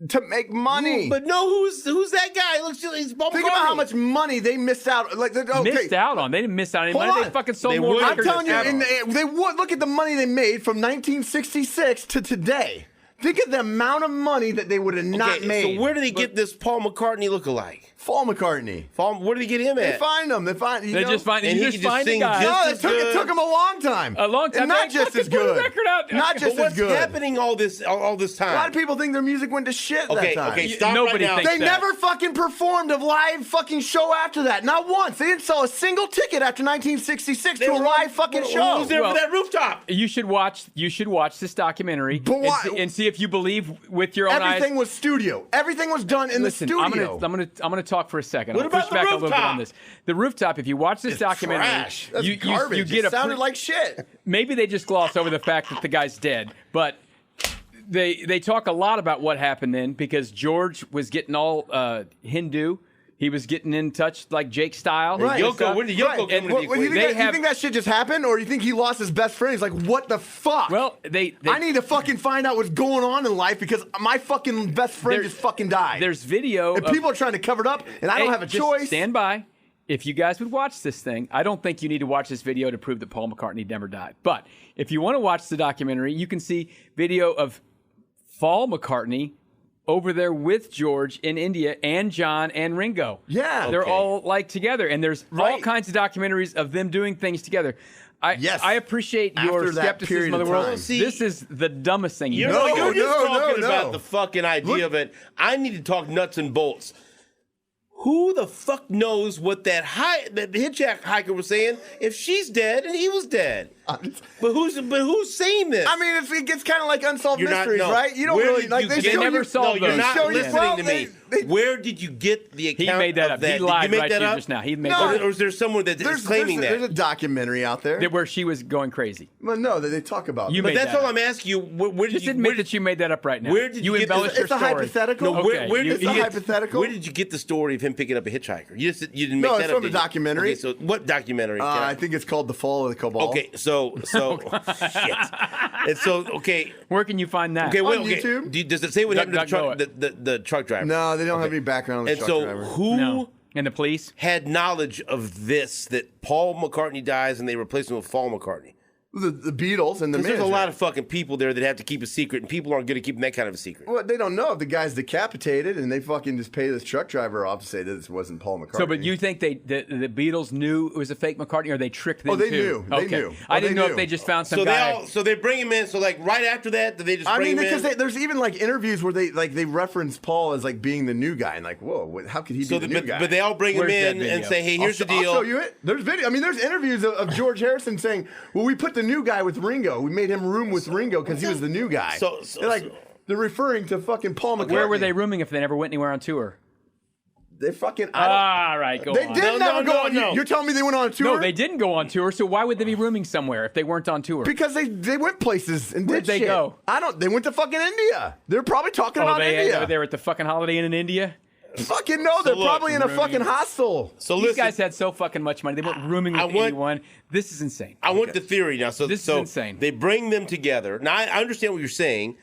to make money. But no, who's that guy? He looks just, he's Paul Think about McCartney. how much money they missed out. Like, okay. Missed out on. They didn't miss out on any Hold money. They on. fucking sold They more would. I'm records. telling you, than ever. they would look at the money they made from 1966 to today. Think of the amount of money that they would have not Okay, made. so where did he get this Paul McCartney lookalike? Paul McCartney. Where did he get him They at? find them. They find. They just find. And You he just can just find a sing guy. just- No, it took him a long time. A long time. And not They just fucking as put a good. record out. Not But just as what's good. happening all this time? A lot of people think their music went to shit Okay, that time. okay, stop Nobody right now. thinks They that. never fucking performed a live fucking show after that. Not once. They didn't sell a single ticket after 1966 to a live fucking show. Who was there Well, for that rooftop? You should watch. You should watch this documentary But and, why- and see if you believe with your own eyes. Everything was studio. Everything was done in Listen, the studio. I'm gonna talk for a second. What I'll push about the back a little bit rooftop? on this. The rooftop. If you watch this documentary, Trash. That's you garbage. get it a sounded like shit. maybe they just gloss over the fact that the guy's dead, but they talk a lot about what happened then because George was getting all Hindu. He was getting in touch like Jake style. Right. and stuff. When did Yoko come into the What, you, equation? think They you think that shit just happened, or you think he lost his best friend? He's like, what the fuck? Well, they I need to fucking find out what's going on in life because my fucking best friend There- just fucking died. There's video. And of- people are trying to cover it up, and I don't Hey, have a just choice. Stand by. If you guys would watch this thing, I don't think you need to watch this video to prove that Paul McCartney never died. But if you want to watch the documentary, you can see video of Paul McCartney over there with George in India and John and Ringo. Yeah. They're Okay. all like together. And there's all Right. kinds of documentaries of them doing things together. Yes. I appreciate your After that skepticism period of the of world. time. See, This is the dumbest thing you You're, know. No, you're just no, talking no. about the fucking idea Look- of it. I need to talk nuts and bolts. Who the fuck knows what that hitchhiker was saying if she's dead and he was dead? But who's saying this? I mean, it gets kind of like unsolved You're not- mysteries, no. right? You don't Where really did like you they get- They show never you. solved no, you're those. not show you- listening well, to me. they- Where did you get the account? He made that of up. that? He Did you lied make right that to you up? just now. He made No. that up. Or is there someone that is claiming there's a that? documentary out there. Where she was going crazy. Well, no, that they talk about. You it. But made that's that all up. I'm asking you. Where did Just you admit where did- that you made that up right now. where did you get this- embellished your It's a story. hypothetical. No, Okay, where you- did It's a you- hypothetical. Where did you get the story of him picking up a hitchhiker? You didn't make No, that it's up. from the did you? documentary. Okay, so what documentary? I think it's called The Fall of the Cabal. Okay, so shit. And so okay, Where can you find that? okay, wait, On okay. YouTube? Does it say what happened to the Duck, truck, the truck driver? No, they don't have any background on the And truck so driver. who No. And the police? had knowledge of this? That Paul McCartney dies and they replace him with Paul McCartney. The Beatles and the Because there's a management. lot of fucking people there that have to keep a secret, and people aren't good at keeping that kind of a secret. Well, they don't know if the guy's decapitated, and they fucking just pay this truck driver off to say that this wasn't Paul McCartney. So, but you think the Beatles knew it was a fake McCartney, or they tricked them? Oh, they too? knew. They Okay. knew. I Oh, didn't they know knew. if they just found some So guy. they bring him in. So like right after that, did they just I bring mean, him in? because there's even like interviews where they reference Paul as like being the new guy, and like, whoa, how could he be the new guy? but they all bring him Where's that in and video? say, "Hey, here's the deal." I'll show you it. There's video. I mean, there's interviews of George Harrison saying, "Well, we put the new guy with Ringo. We made him room with Ringo because he was the new guy." They're referring to fucking Paul McCartney. Where were they rooming if they never went anywhere on tour? They fucking. All right, go They on. did never go on. no. You're telling me they went on a tour? No, they didn't go on tour. So why would they be rooming somewhere if they weren't on tour? Because they went places and Where'd did they shit. go? They went to fucking India. They're probably talking Oh, about India. they were at the fucking Holiday Inn in India. Fucking no, they're look, probably in a fucking hostel. So These listen, guys had so fucking much money. They weren't rooming with I want- anyone. This is insane. I want the theory now. So This is insane. They bring them together. Now I understand what you're saying.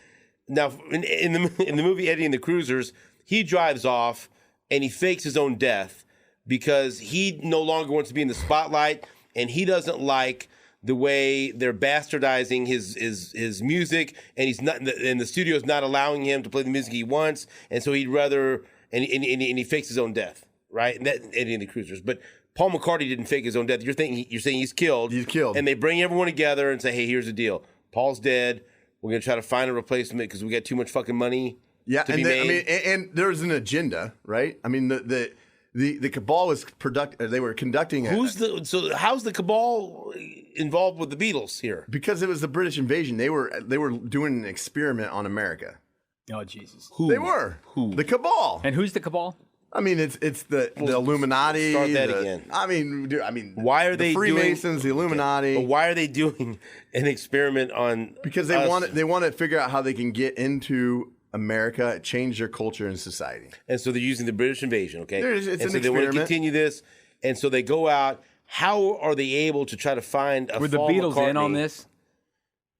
Now in the movie Eddie and the Cruisers, he drives off and he fakes his own death because he no longer wants to be in the spotlight, and he doesn't like the way they're bastardizing his music, and he's not, and the studio's not allowing him to play the music he wants, and so he'd rather and he fakes his own death, right? And that Eddie and the Cruisers, but Paul McCartney didn't fake his own death. You're saying he's killed. He's killed. And they bring everyone together and say, "Hey, here's the deal. Paul's dead. We're gonna try to find a replacement because we got too much fucking money." Yeah, to and be made. and there's an agenda, right? I mean, the Cabal was they were conducting. how's the Cabal involved with the Beatles here? Because it was the British invasion. They were doing an experiment on America. Oh Jesus! They were the Cabal. And who's the Cabal? I mean, it's the Illuminati. Start that again. I mean, Why are they Freemasons, the Illuminati? But why are they doing an experiment on? Because they want to figure out how they can get into America, change their culture and society. And so they're using the British invasion, okay? It's and an so they want to experiment. continue this, and so they go out. How are they able to try to find a Were the Paul Beatles in McCartney? on this?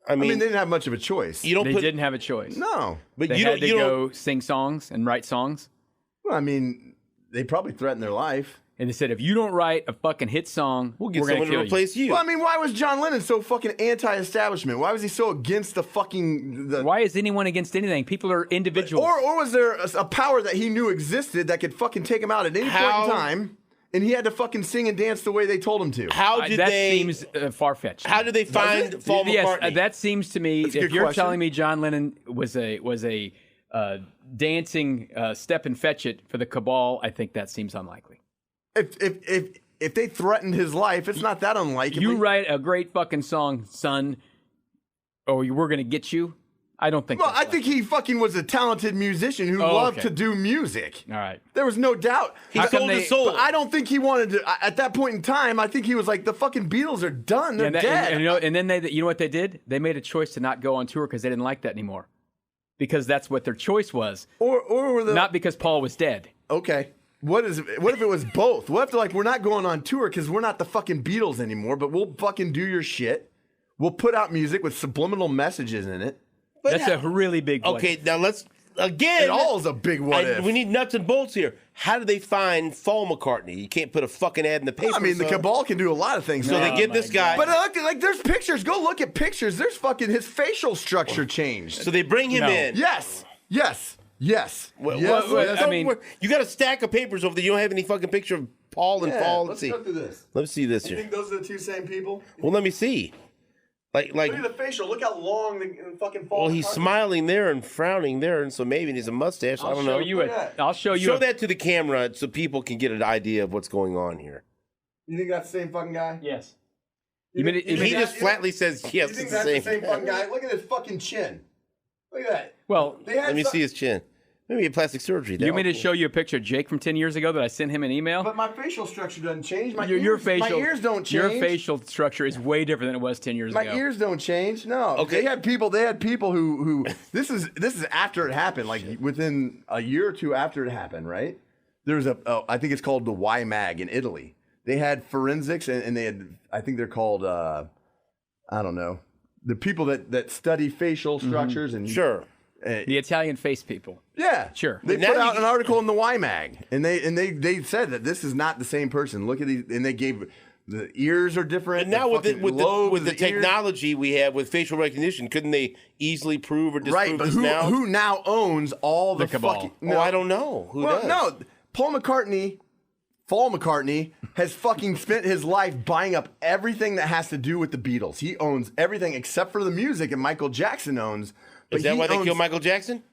I mean, they didn't have much of a choice. you don't They put. didn't have a choice. No. But They you had don't. to You don't. go sing songs and write songs. Well, I mean, they probably threatened their life. And they said, if you don't write a fucking hit song, We'll get we're going someone to to kill you. replace you. Well, I mean, why was John Lennon so fucking anti-establishment? Why was he so against the fucking... Why is anyone against anything? People are individuals. Or was there a power that he knew existed that could fucking take him out at any point in time, and he had to fucking sing and dance the way they told him to? How did that they? seems far-fetched. How did they find Paul Yes, McCartney? that seems to me. That's a If good you're question. telling me John Lennon was a dancing step and fetch it for the Cabal, I think that seems unlikely. If they threatened his life, it's not that unlikely. You write a great fucking song, son, or we're going to get you. I don't think. Well, that's I think he fucking was a talented musician who loved okay. to do music. All right. There was no doubt. He sold his soul. But I don't think he wanted to. At that point in time, I think he was like, the fucking Beatles are done. They're dead. And then you know what they did? They made a choice to not go on tour because they didn't like that anymore. Because that's what their choice was. Or were the Not because Paul was dead. okay. What if it was both? What if we're not going on tour because we're not the fucking Beatles anymore, but we'll fucking do your shit. We'll put out music with subliminal messages in it. That's a really big what. Okay, now let's again. It all is a big what if. We need nuts and bolts here. How do they find Paul McCartney? You can't put a fucking ad in the paper. I mean, the son. Cabal can do a lot of things. So they Oh get my this guy. But like, there's pictures. Go look at pictures. There's fucking his facial structure changed. So they bring him No. in. Yes. What- Yes. what- Yes. I mean- you got a stack of papers over there. You don't have any fucking picture of Paul and Paul. Let's see. go through this. Let's see this You here. think those are the two same people? Well, let me see. Like. Look at the facial. Look how long the fucking Paul. Well, he's McCartney- smiling there and frowning there, and so maybe he's a mustache. I don't know. I'll show you. Show that to the camera so people can get an idea of what's going on here. You think that's the same fucking guy? Yes. You mean- think- you you He mean- think just that- flatly says yes. You It's think the that's same. the same fucking guy? Look at his fucking chin. Look at that. Well, They had Let me some- see his chin. Maybe a plastic surgery. you want me to show you a picture of Jake from 10 years ago that I sent him an email? But my facial structure doesn't change. My Your ears, facial, my ears don't change. Your facial structure is way different than it was 10 years My ago. ears don't change. No. Okay. They had people who this is after it happened, like within a year or two after it happened, right? There was I think it's called the Y Mag in Italy. They had forensics and they had, I think they're called I don't know. The people that study facial structures and Sure. The Italian face people. yeah, Sure. They Now put out you- an article in the Y Mag, and they said that this is not the same person. Look at these, and they gave the ears are different. And now with the, fucking with the lobes, with the ears- technology we have with facial recognition, couldn't they easily prove or disprove right? But this who now? who now owns all the Cabal. fucking? Oh, I don't know. Who Well, does? no, Paul McCartney. Paul McCartney has fucking spent his life buying up everything that has to do with the Beatles. He owns everything except for the music, and Michael Jackson owns. But Is that he why they owns- killed Michael Jackson?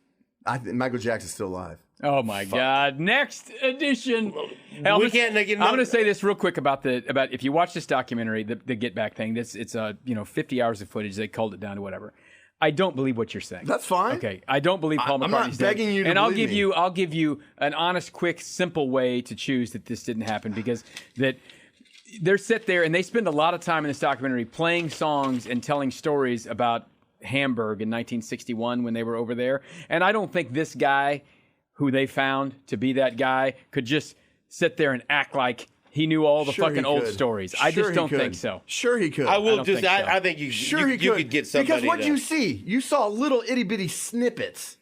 I think Michael Jackson's still alive. Oh my God! Next edition. Hey, I'm We gonna- can't make it- I'm going to say this real quick about if you watch this documentary, the Get Back thing. It's 50 hours of footage. They culled it down to whatever. I don't believe what you're saying. That's fine. Okay, I don't believe Paul I'm not McCartney's begging dead. you to and I'll believe give me. I'll give you an honest, quick, simple way to choose that this didn't happen because that they're sit there and they spend a lot of time in this documentary playing songs and telling stories about Hamburg in 1961 when they were over there. And I don't think this guy who they found to be that guy could just sit there and act like he knew all the Sure fucking he old could. stories. Sure I just he don't could. think so. Sure he could. I will don't just. think so. I think you. Sure you, he you could. could get somebody. Because what to- you see, you saw little itty bitty snippets.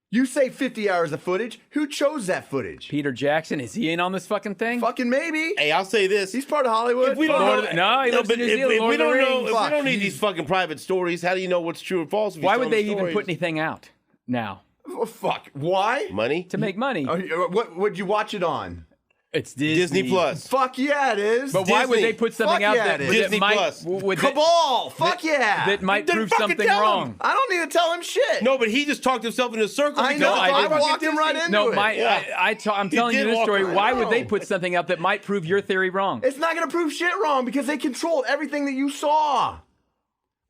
You say 50 hours of footage. Who chose that footage? Peter Jackson, is he in on this fucking thing? Fucking maybe. Hey, I'll say this. He's part of Hollywood. If we don't Lord know, of the- no, he lives but in New if, Zealand, if Lord we of the don't know, Rings. if we Fuck, don't need he's- these fucking private stories, how do you know what's true or false? If he's Why would telling they even stories? put anything out now Oh, fuck. Why? money? to make money? What would you watch it on? It's Disney Plus. Fuck yeah, it is. But why would Disney. they put something Fuck out yeah, that, it that is. Disney might Plus. Cabal. Fuck yeah. that might Then prove fucking something tell wrong? him. I don't need to tell him shit. No, but he just talked himself in a circle. I because know. I I didn't. walked him right into No, it. I'm telling you did this walk story. around. Why I would they know. put something out that might prove your theory wrong? It's not going to prove shit wrong because they controlled everything that you saw.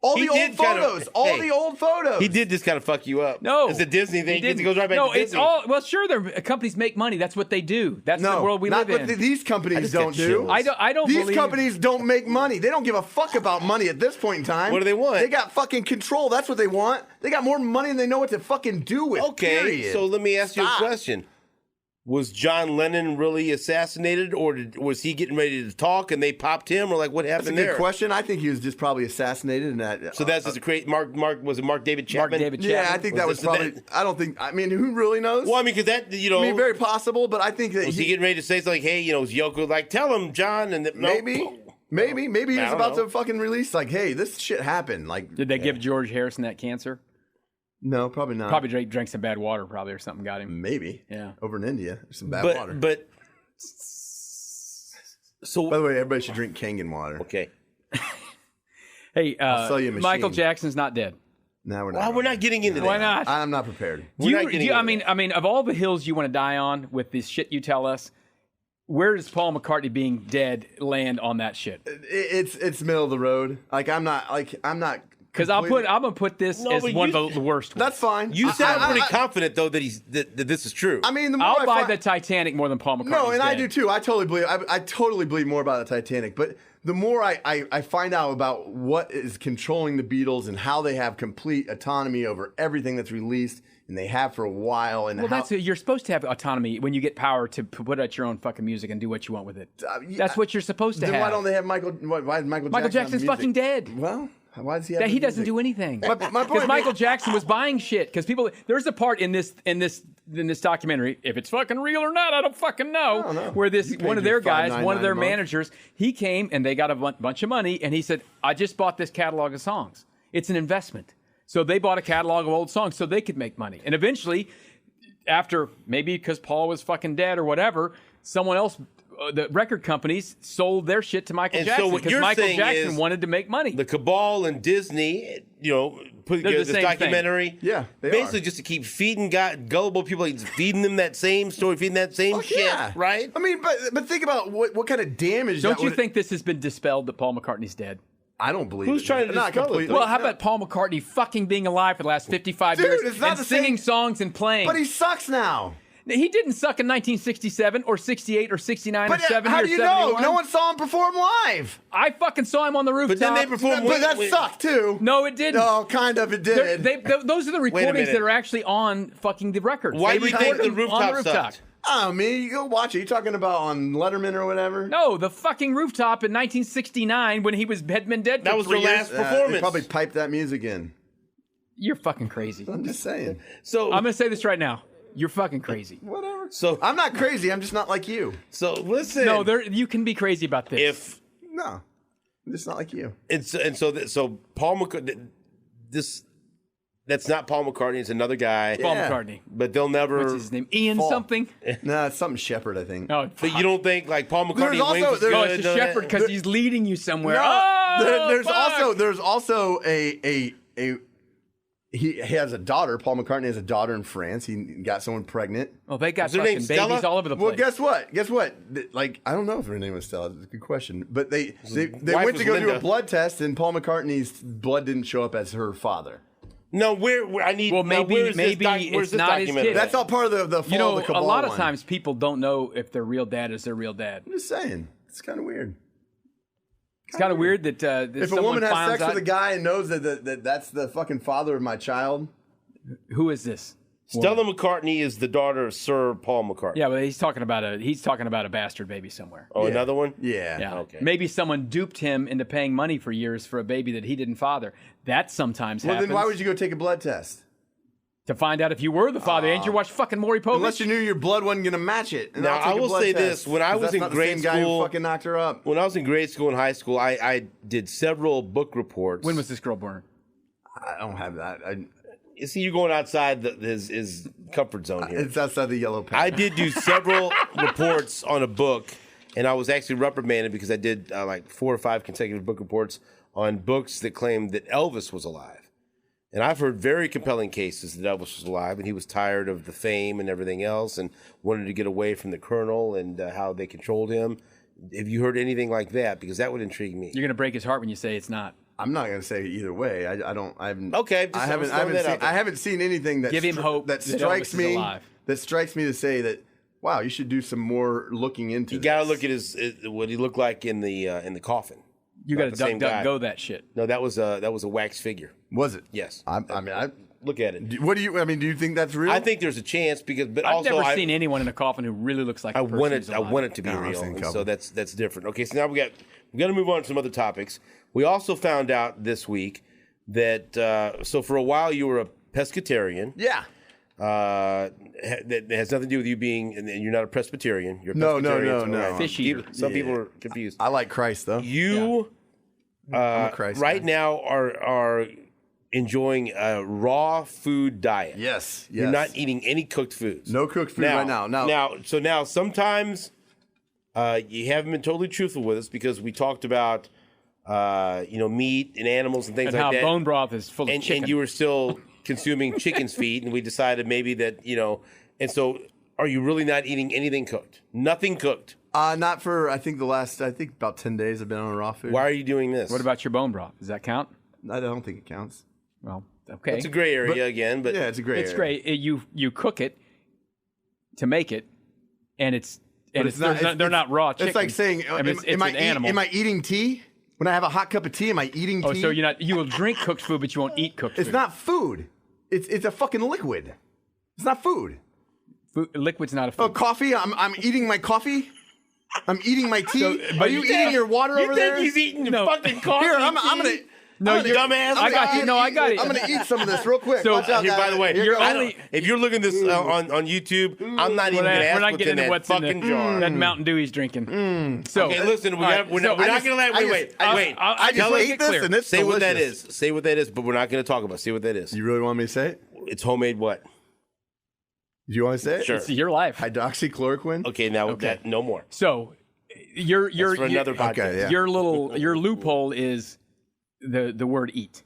All He the old did kind of- photos. All hey, the old photos. He did just kind of fuck you up. No, It's a Disney thing. he didn't. It goes right back no, to Disney. it's all well. Sure, their companies make money. That's what they do. That's No, the world we not live what in. these companies just don't get do. chills. I don't These believe companies don't make money. They don't give a fuck about money at this point in time. What do they want? They got fucking control. That's what they want. They got more money than they know what to fucking do with. Okay, period. so let me ask you a Stop. question. Was John Lennon really assassinated, or was he getting ready to talk and they popped him, or like what That's a happened good there? question. I think he was just probably assassinated. And that, So that's just a great Mark. Was it Mark David Chapman? David yeah, Chapman. I think that was Was probably. that- I don't think. I mean, who really knows? Well, I mean, because that I mean, very possible, but I think that was he getting ready to say something? Like, hey, was Yoko like, tell him, John, and maybe he I was don't about know. to fucking release like, hey, this shit happened. Like, Did they give George Harrison that cancer? no, probably not. Probably drank some bad water, probably, or something got him. Maybe. Yeah. Over in India, there's some bad water. But so By the way, everybody should drink Kangen water. okay. Hey, sell you a Michael machine. Jackson's not dead. Now we're not. Well, we're not getting into that. Why not? I'm not prepared. Do you, not getting I into mean, that. I mean, of all the hills you want to die on with this shit you tell us, where does Paul McCartney being dead land on that shit? It's middle of the road. Like I'm not. Because I'm gonna put this No, as but one you- of the worst. That's fine. You sound I- pretty confident though that this is true. I mean, the more I'll I buy find- the Titanic more than Paul McCartney. No, and I do too. I totally believe. I totally believe more about the Titanic. But the more I find out about what is controlling the Beatles and how they have complete autonomy over everything that's released, and they have for a while, and Well, how, you're supposed to have autonomy when you get power to put out your own fucking music and do what you want with it. yeah, That's what you're supposed to then have. why don't they have Michael? Why is Michael Michael Jackson on Jackson's music? fucking dead. Well, why does he have? That the he doesn't music? do anything. My Because point Michael being- Jackson was buying shit. Because people, there's a part in this documentary. If it's fucking real or not, I don't fucking know. don't know. Where this You paid one of your their guys, one of their $5.99 a month. managers, he came and they got a bunch of money, and he said, "I just bought this catalog of songs. It's an investment." So they bought a catalog of old songs so they could make money. And eventually, after maybe because Paul was fucking dead or whatever, someone else. The record companies sold their shit to Michael And so Jackson what because you're Michael saying Jackson is wanted to make money. the Cabal and Disney, put They're together the this same documentary. Yeah, they basically are. just to keep feeding gullible people, like, feeding them that same story, feeding that same Fuck shit, yeah. right? I mean, but think about what kind of damage. Don't that you would- think this has been dispelled that Paul McCartney's dead? I don't believe Who's it. trying to Not dispel it, completely. though? Well, how about Paul McCartney fucking being alive for the last 55 Dude, years it's not and the same- singing songs and playing? But he sucks now. He didn't suck in 1967 or 68 or 69 But or 70 how or do you 71. know? No one saw him perform live. I fucking saw him on the rooftop. But then they performed. But that sucked too. No, it didn't. No, kind of. It did. Those are the recordings minute. that are actually on fucking the records. Why They do you recorded think the them on rooftop sucked? Oh, man, you go watch it. You talking about on Letterman or whatever? No, the fucking rooftop in 1969 when he had been dead for That was 3 their years. last They performance. probably piped that music in. You're fucking crazy. I'm just saying. So I'm going to say this right now. You're fucking crazy. Whatever. So I'm not crazy. I'm just not like you. so listen. No, you can be crazy about this. if No, I'm just not like you. so Paul McCartney, that's not Paul McCartney. It's another guy. Paul Yeah. McCartney. But they'll never. What's his name? Ian Fall. something? No, it's something Shepherd, I think. Oh, But you don't think like Paul McCartney also- wings was there's- Oh, good? it's a shepherd because he's leading you somewhere. No, Oh, there's fuck! also a he has a daughter. Paul McCartney has a daughter in France. He got someone pregnant. Oh, they got Is her name fucking babies Stella? all over the place. Well, guess what? Guess what? Like, I don't know if her name was Stella. It's a good question. But they wife went was to go do Linda. a blood test, and Paul McCartney's blood didn't show up as her father. No, where I need. Well, now, maybe- where is maybe this where's it's this not his documentary? kid. That's all part of the fall You know, of the a Cabal lot of one. times people don't know if their real dad is their real dad. I'm just saying. It's kind of weird. It's kind of weird that If a someone woman has finds sex out. with a guy and knows that that's the fucking father of my child, Who is this? Stella McCartney is the daughter of Sir Paul McCartney. Yeah, but he's talking about a bastard baby somewhere. Oh, Yeah. another one. yeah. Yeah. Okay. Maybe someone duped him into paying money for years for a baby that he didn't father. That sometimes Well, happens. then why would you go take a blood test? To find out if you were the father. Ain't you watch fucking Maury Povich? Unless you knew your blood wasn't going to match it. And Now, I'll take I a will blood say test, this. When I 'cause was that's in not the grade same guy school- who fucking knocked her up. When I was in grade school and high school, I did several book reports. When was this girl born? I don't have that. You see, you're going outside his comfort zone here. It's outside the yellow pen. I did do several reports on a book, and I was actually reprimanded because I did like 4 or 5 consecutive book reports on books that claimed that Elvis was alive. And I've heard very compelling cases that Elvis was alive, and he was tired of the fame and everything else and wanted to get away from the colonel and how they controlled him. Have you heard anything like that? Because that would intrigue me. You're going to break his heart when you say it's not. I'm not going to say either way. I haven't. Okay, I haven't seen anything that Give him hope that that strikes Elvis is me alive. that strikes me to say that wow, you should do some more looking into. You got to look at what he looked like in the coffin. You got to duck go that shit. No, that was a wax figure. Was it? Yes. I mean, look at it. what do you? I mean, do you think that's real? I think there's a chance but I've also never seen anyone in a coffin who really looks like. I a want person who's it. I alive. want it to be No, I've real. seen a And couple. so that's different. Okay, so now we got to move on to some other topics. We also found out this week that so for a while you were a pescatarian. Yeah. That has nothing to do with you being, and you're not a Presbyterian. You're a No, pescatarian. no. All right. Fish eater. Some people are confused. I like Christ though. You I'm a Christ right guy. now are enjoying a raw food diet. Yes. You're not eating any cooked foods. No cooked food right now. Now sometimes you haven't been totally truthful with us because we talked about meat and animals and things And like how that. bone broth is full of chicken. And you were still consuming chicken's feet, and we decided maybe that and so are you really not eating anything cooked? Nothing cooked. Not for I think about 10 days I've been on raw food. Why are you doing this? What about your bone broth? Does that count? I don't think it counts. Well, okay. It's a gray area again, but Yeah, it's a gray It's area. great. You cook it to make it, and they're not raw chicken. It's like saying, it's am an animal. am I eating tea? When I have a hot cup of tea, am I eating tea? Oh, so you will drink cooked food, but you won't eat cooked food. It's not food. It's a fucking liquid. It's not food. Liquid's not a Oh, food. coffee? I'm eating my coffee? I'm eating my tea? but Are you eating your water you over think there? he's eating No. fucking coffee? Here, I'm gonna... No, I'm gonna- dumbass. I got you. No, I got it. I'm gonna eat some of this real quick. So, Watch out, Here, by guys. the way, Here you're goes. only- if you're looking at this on YouTube, I'm not even going to ask We're not what's getting in into that what's in fucking the, jar. that Mountain Dew he's drinking. So Okay, listen, we're not going to let. Wait. I just tell us ate it this clear. and it's Say what that delicious. is. Say what that is, but we're not going to talk about it. Say what that is. You really want me to say it? It's homemade what? Do you want to say it? Sure. It's your life. Hydroxychloroquine? Okay, now that no more. So your That's for another podcast. Okay, yeah. your loophole is the word eat.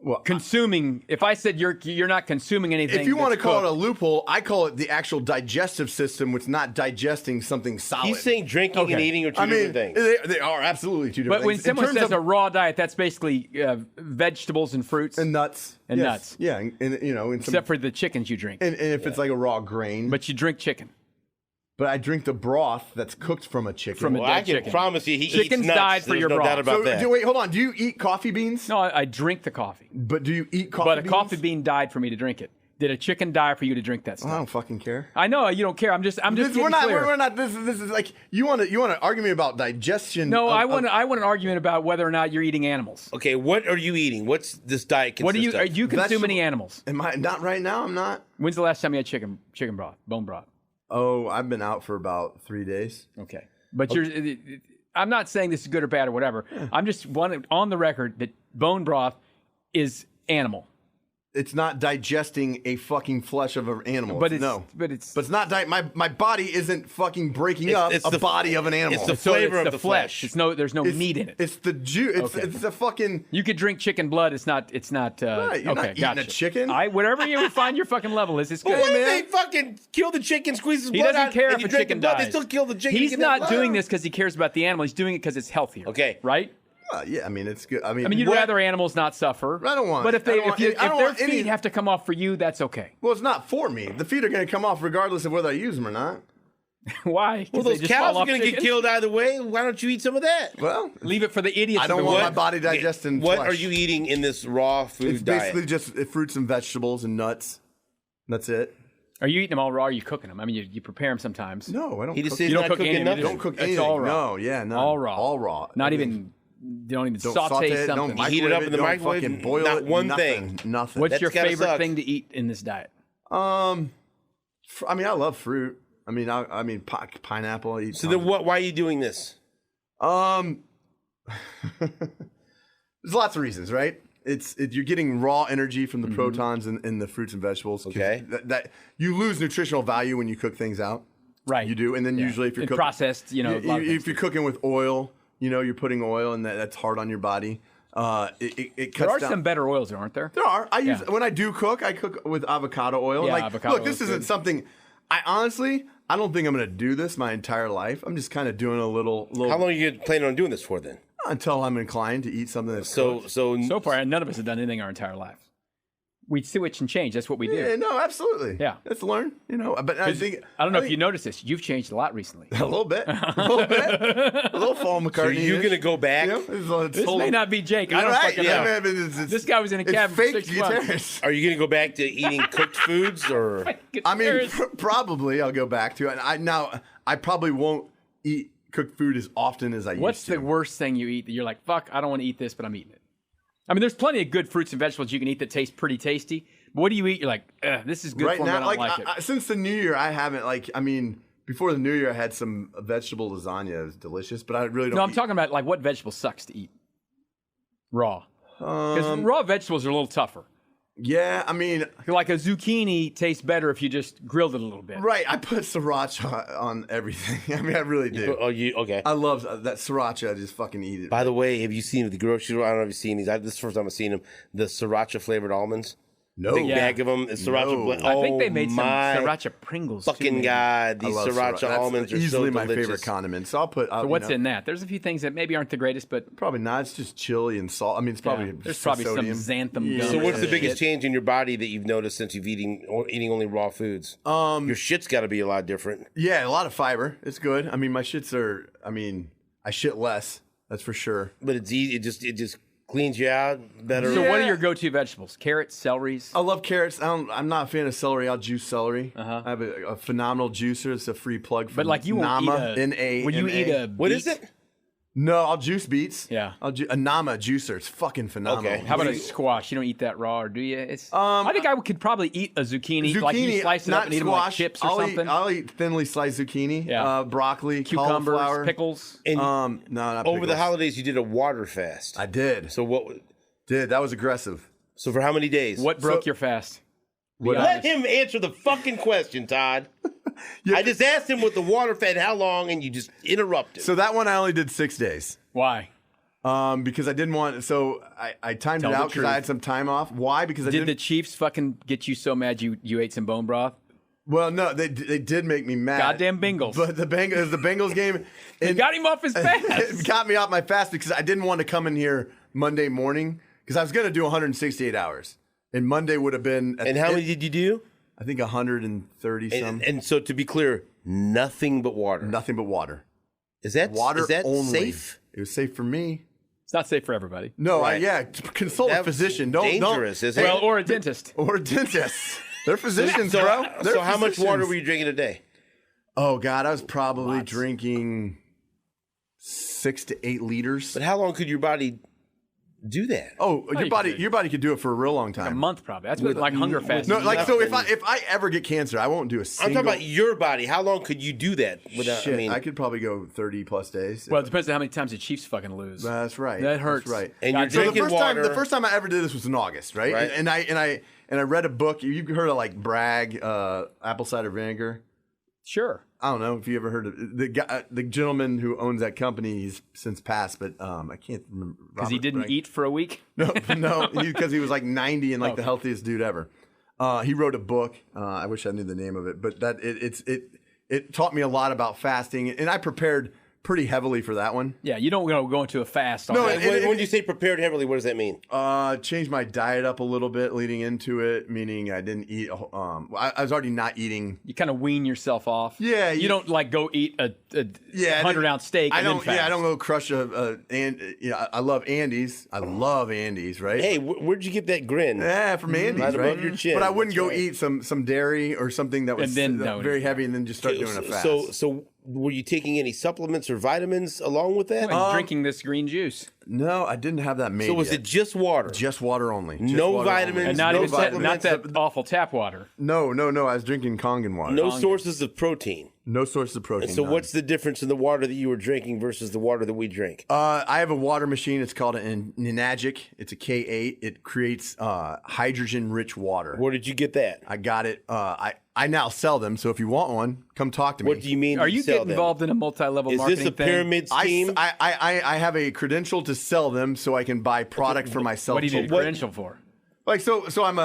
Well, Consuming. If I said you're not consuming anything, if you want to that's call it a cooked, loophole, I call it the actual digestive system, which is not digesting something solid. He's saying drinking and Okay. eating are two I mean, different things. they are absolutely two different but when things. In someone terms says of- a raw diet, that's basically vegetables and fruits, and nuts. And Yes. nuts. Yeah, and some, except for the chickens you drink. and if it's like a raw grain. But you drink chicken. But I drink the broth that's cooked from a chicken. From a Well, I dead can chicken. promise you he Chickens eats nuts. died for There's your no broth. doubt about So, that. wait, hold on. Do you eat coffee beans? No, I drink the coffee. But do you eat coffee But a beans? coffee bean died for me to drink it. Did a chicken die for you to drink that I stuff? don't fucking care. I know you don't care. I'm just We're getting not. clear. We're not. This is like you want to argue me about digestion. No, of- I want an argument about whether or not you're eating animals. Okay, what are you eating? What's this diet consist What do you of? are you consume Vegetable- any animals? Am I not right now? I'm not. When's the last time you had chicken broth, bone broth? Oh, I've been out for about 3 days. Okay, but I'm not saying this is good or bad or whatever. I'm just wanting on the record that bone broth is animal. It's not digesting a fucking flesh of an animal. But it's not. My body isn't fucking breaking up it's a the- body of an animal. it's the flavor it's of the flesh. There's no meat in it. It's the juice. Okay. It's a fucking. You could drink chicken blood. It's not. Right, you're okay, not eating gotcha. a chicken. Whatever you find your fucking level is, it's good. What if man. they fucking kill the chicken, squeeze his He blood doesn't out, care and if you a drink chicken the blood? dies. They still kill the chicken. He's you get that not blood doing out. this because he cares about the animal. He's doing it because it's healthier. Okay. Right? Yeah, I mean it's good. I I mean, mean, you'd rather animals not suffer. I don't want- But if I don't want any- I don't their want any- feet have to come off for you, that's okay. well, it's not for me. The feet are going to come off regardless of whether I use them or not. Why? 'Cause Well, they those just cows fall are off going to get chickens? killed either way. Why don't you eat some of that? Well, Leave it for the idiots. I of the don't want world. my body digesting What flesh. are you eating in this raw food It's diet? basically just fruits and vegetables and nuts. That's it. Are you eating them all raw? Or are you cooking them? I mean, you prepare them sometimes. No, I don't. He just cook. said You he's don't not cook cooking any of it. nothing. Don't cook It's anything. all raw. No, yeah, no. All raw. All raw. Not I mean, even. You don't even Don't saute it, something. Don't Heat it up microwave in the don't microwave, fucking boil not it. one nothing, thing. Nothing. What's That's your gotta favorite suck. thing to eat in this diet? I mean, I love fruit. I mean, pineapple. I eat So then, why are you doing this? There's lots of reasons, right? you're getting raw energy from the protons in the fruits and vegetables. Okay. That you lose nutritional value when you cook things out. Right. You do, and then usually if you're cooking processed, if you're cooking with oil, you're putting oil, and that's hard on your body. It cuts there are down. some better oils, aren't there? There are. When I do cook, I cook with avocado oil. Yeah, like, avocado look, this oil's isn't good. something. I don't think I'm going to do this my entire life. I'm just kind of doing a little. How long are you planning on doing this for then? Until I'm inclined to eat something that's So cooked. So far, none of us have done anything our entire lives. We switch and change. That's what we do. Yeah, no, absolutely. Yeah. Let's learn. But I think I don't know if you noticed this. You've changed a lot recently. a little bit, a little Paul So McCartney. you're going to go back? This may not be Jake. I don't fucking know. This guy was in a cabin for fake 6 months. guitars. Are you going to go back to eating cooked foods or? I mean, probably I'll go back to it. I probably won't eat cooked food as often as I What's used to. the worst thing you eat that you're like, fuck, I don't want to eat this, but I'm eating it? I mean, there's plenty of good fruits and vegetables you can eat that taste pretty tasty. But what do you eat? You're like, this is good right for me, now, but I don't like it. since the New Year, I haven't before the New Year, I had some vegetable lasagna. It was delicious, but I really don't. No, I'm talking about like what vegetable sucks to eat raw. Because raw vegetables are a little tougher. Yeah, I mean, Like a zucchini tastes better if you just grilled it a little bit. right. I put sriracha on everything. I mean, I really do. Oh, you okay? I love that sriracha. I just fucking eat it. By the way, have you seen the grocery store? I don't know if you've seen these. This is the first time I've seen them. The sriracha flavored almonds. No. Big Yeah. bag of them. It's sriracha. No. blend. I think they made some my sriracha Pringles. too, fucking maybe. god! I These love sriracha That's almonds are easily so my delicious. favorite condiment. So I'll put. So what's in that? There's a few things that maybe aren't the greatest, but Probably not. It's just chili and salt. I mean, it's probably there's probably sodium. some xanthan gum. So what's the or biggest shit. change in your body that you've noticed since you've eating only raw foods? Your shit's got to be a lot different. Yeah, a lot of fiber. It's good. I mean, my shits are. I mean, I shit less. That's for sure. But it's easy. It just cleans you out better. So what are Yeah. your go-to vegetables? Carrots, celeries? I love carrots. I'm not a fan of celery. I'll juice celery. I have a phenomenal juicer. It's a free plug from But like you won't Nama, eat a N-A, when you N-A. eat a What is beet- it? No, I'll juice beets. Yeah. A Nama juicer. It's fucking phenomenal. Okay. How about a squash? You don't eat that raw, or do you? I think I could probably eat a zucchini. Like you slice it not up and eat them squash. like chips or I'll something. I'll eat thinly sliced zucchini. Yeah. Broccoli, Cucumbers, cauliflower. pickles. And No, not over the pickles. holidays, you did a water fast. I did. So what? That was aggressive. So for how many days? What broke So- your fast? Let him answer the fucking question, Todd. I just asked him with the water fed how long, and you just interrupted. So that one I only did 6 days. Why? Because I didn't want. So I timed Tell it the out because truth. I had some time off. Why? Because I Did didn't. the Chiefs fucking get you so mad you ate some bone broth? Well, no, they did make me mad. Goddamn Bengals. But it was the Bengals game. You And got him off his it fast. got me off my fast because I didn't want to come in here Monday morning because I was going to do 168 hours. And Monday would have been. and how many did you do? I think 130 some. And so to be clear, nothing but water. Nothing but water. Is that Water is that only. safe? It was safe for me. It's not safe for everybody. No, Right. consult a That's physician. dangerous, don't, isn't Well, it? or a dentist. or dentists. They're physicians, So, bro. They're so how much physicians. water were you drinking a day? Oh God, I was probably Lots. drinking 6 to 8 liters. But how long could your body do that? Oh, you could. your body could do it for a real long A time. month probably. That's what like hunger fast. No, is. like so if I ever get cancer, I won't do a I'm single. talking about your body. How long could you do that without? Shit, I mean, I could probably go 30 plus days. Well, it depends on how many times the Chiefs fucking lose. That's right. That hurts. That's right. and you're So the drinking water. the first time I ever did this was in August, right? Right. And I read a book. You've heard of like Bragg, apple cider vinegar. Sure. I don't know if you ever heard of the guy, the gentleman who owns that company. He's since passed, but I can't remember Because he didn't eat for a week. No, because he was like 90 and like the healthiest dude ever. He wrote a book. I wish I knew the name of it, but that it taught me a lot about fasting, and I prepared pretty heavily for that one. Yeah, you don't go into a fast. On No, that. when you say prepared heavily, what does that mean? Changed my diet up a little bit leading into it, meaning I didn't eat. I was already not eating. You kind of wean yourself off. Yeah, You don't like go eat a Yeah, 100-ounce steak. I and then don't. fast. Yeah, I don't go crush I love Andes. I love Andes. Right. Hey, where'd you get that grin? Yeah, from Andes, Right right? above your chin. But I wouldn't That's go right. eat some dairy or something that was And then very heavy, and then just start doing a fast. So were you taking any supplements or vitamins along with that? And drinking this green juice. No, I didn't have that made. So was yet. it just water? just water only? Just No water vitamins, only. And not no even not supplements. that awful tap water. No. I was drinking Kangen water. No sources of protein. No sources of protein. So none. what's the difference in the water that you were drinking versus the water that we drink? I have a water machine. It's called an Enagic. It's a K8. It creates hydrogen-rich water. Where did you get that? I got it. I now sell them. So if you want one, come talk to me. What do you mean? Are you sell getting them? involved in a multi-level Is marketing this a pyramid scheme? I have a credential to sell them, so I can buy product for myself. What do you need a credential for? Like so I'm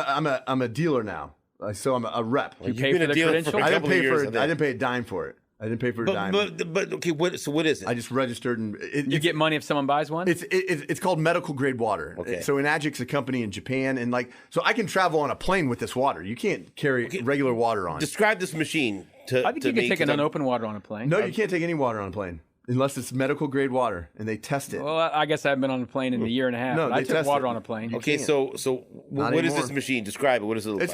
a dealer now. So I'm a rep. You pay been for a the dealer credential? for a I didn't couple of pay years, for I it. think. I didn't pay a dime for it. I didn't pay for a dime. But okay, so what is it? I just registered and You get money if someone buys one? it's called medical grade water. Okay. So Enagic's a company in Japan, and so I can travel on a plane with this water. You can't carry regular water on. Describe this machine to I think you me, can take 'cause an I'm- unopened water on a plane. No, you can't take any water on a plane unless it's medical grade water, and they test it. Well, I guess I haven't been on a plane in a year and a half. No, but I they took test water it. on a plane. Okay, can't. so Not what is anymore. this machine? Describe it. What does it look like?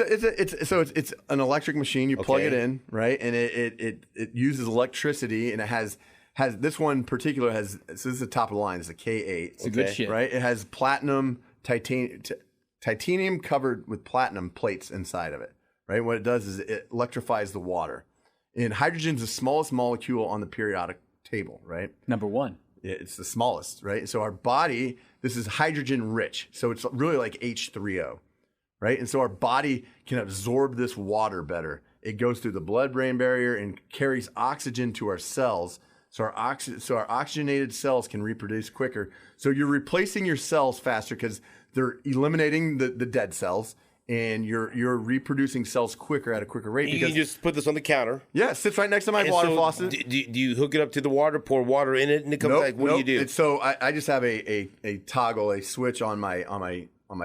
It's an electric machine. You plug Okay. it in, right, and it uses electricity, and it has this one in particular has. So this is the top of the line. It's a K8. It's a good Okay. shit. Right? It has titanium covered with platinum plates inside of it. Right? What it does is it electrifies the water. And hydrogen's the smallest molecule on the periodic table, right? Number one. It's the smallest, right? So our body, this is hydrogen rich. So it's really like H3O, right? And so our body can absorb this water better. It goes through the blood-brain barrier and carries oxygen to our cells. So our oxygenated cells can reproduce quicker. So you're replacing your cells faster because they're eliminating the dead cells, and you're reproducing cells quicker at a quicker rate. You Because can just put this on the counter. yeah, it sits right next to my And water so faucet. Do you hook it up to the water, pour water in it, and it comes like, what do you do? I just have a toggle, a switch on my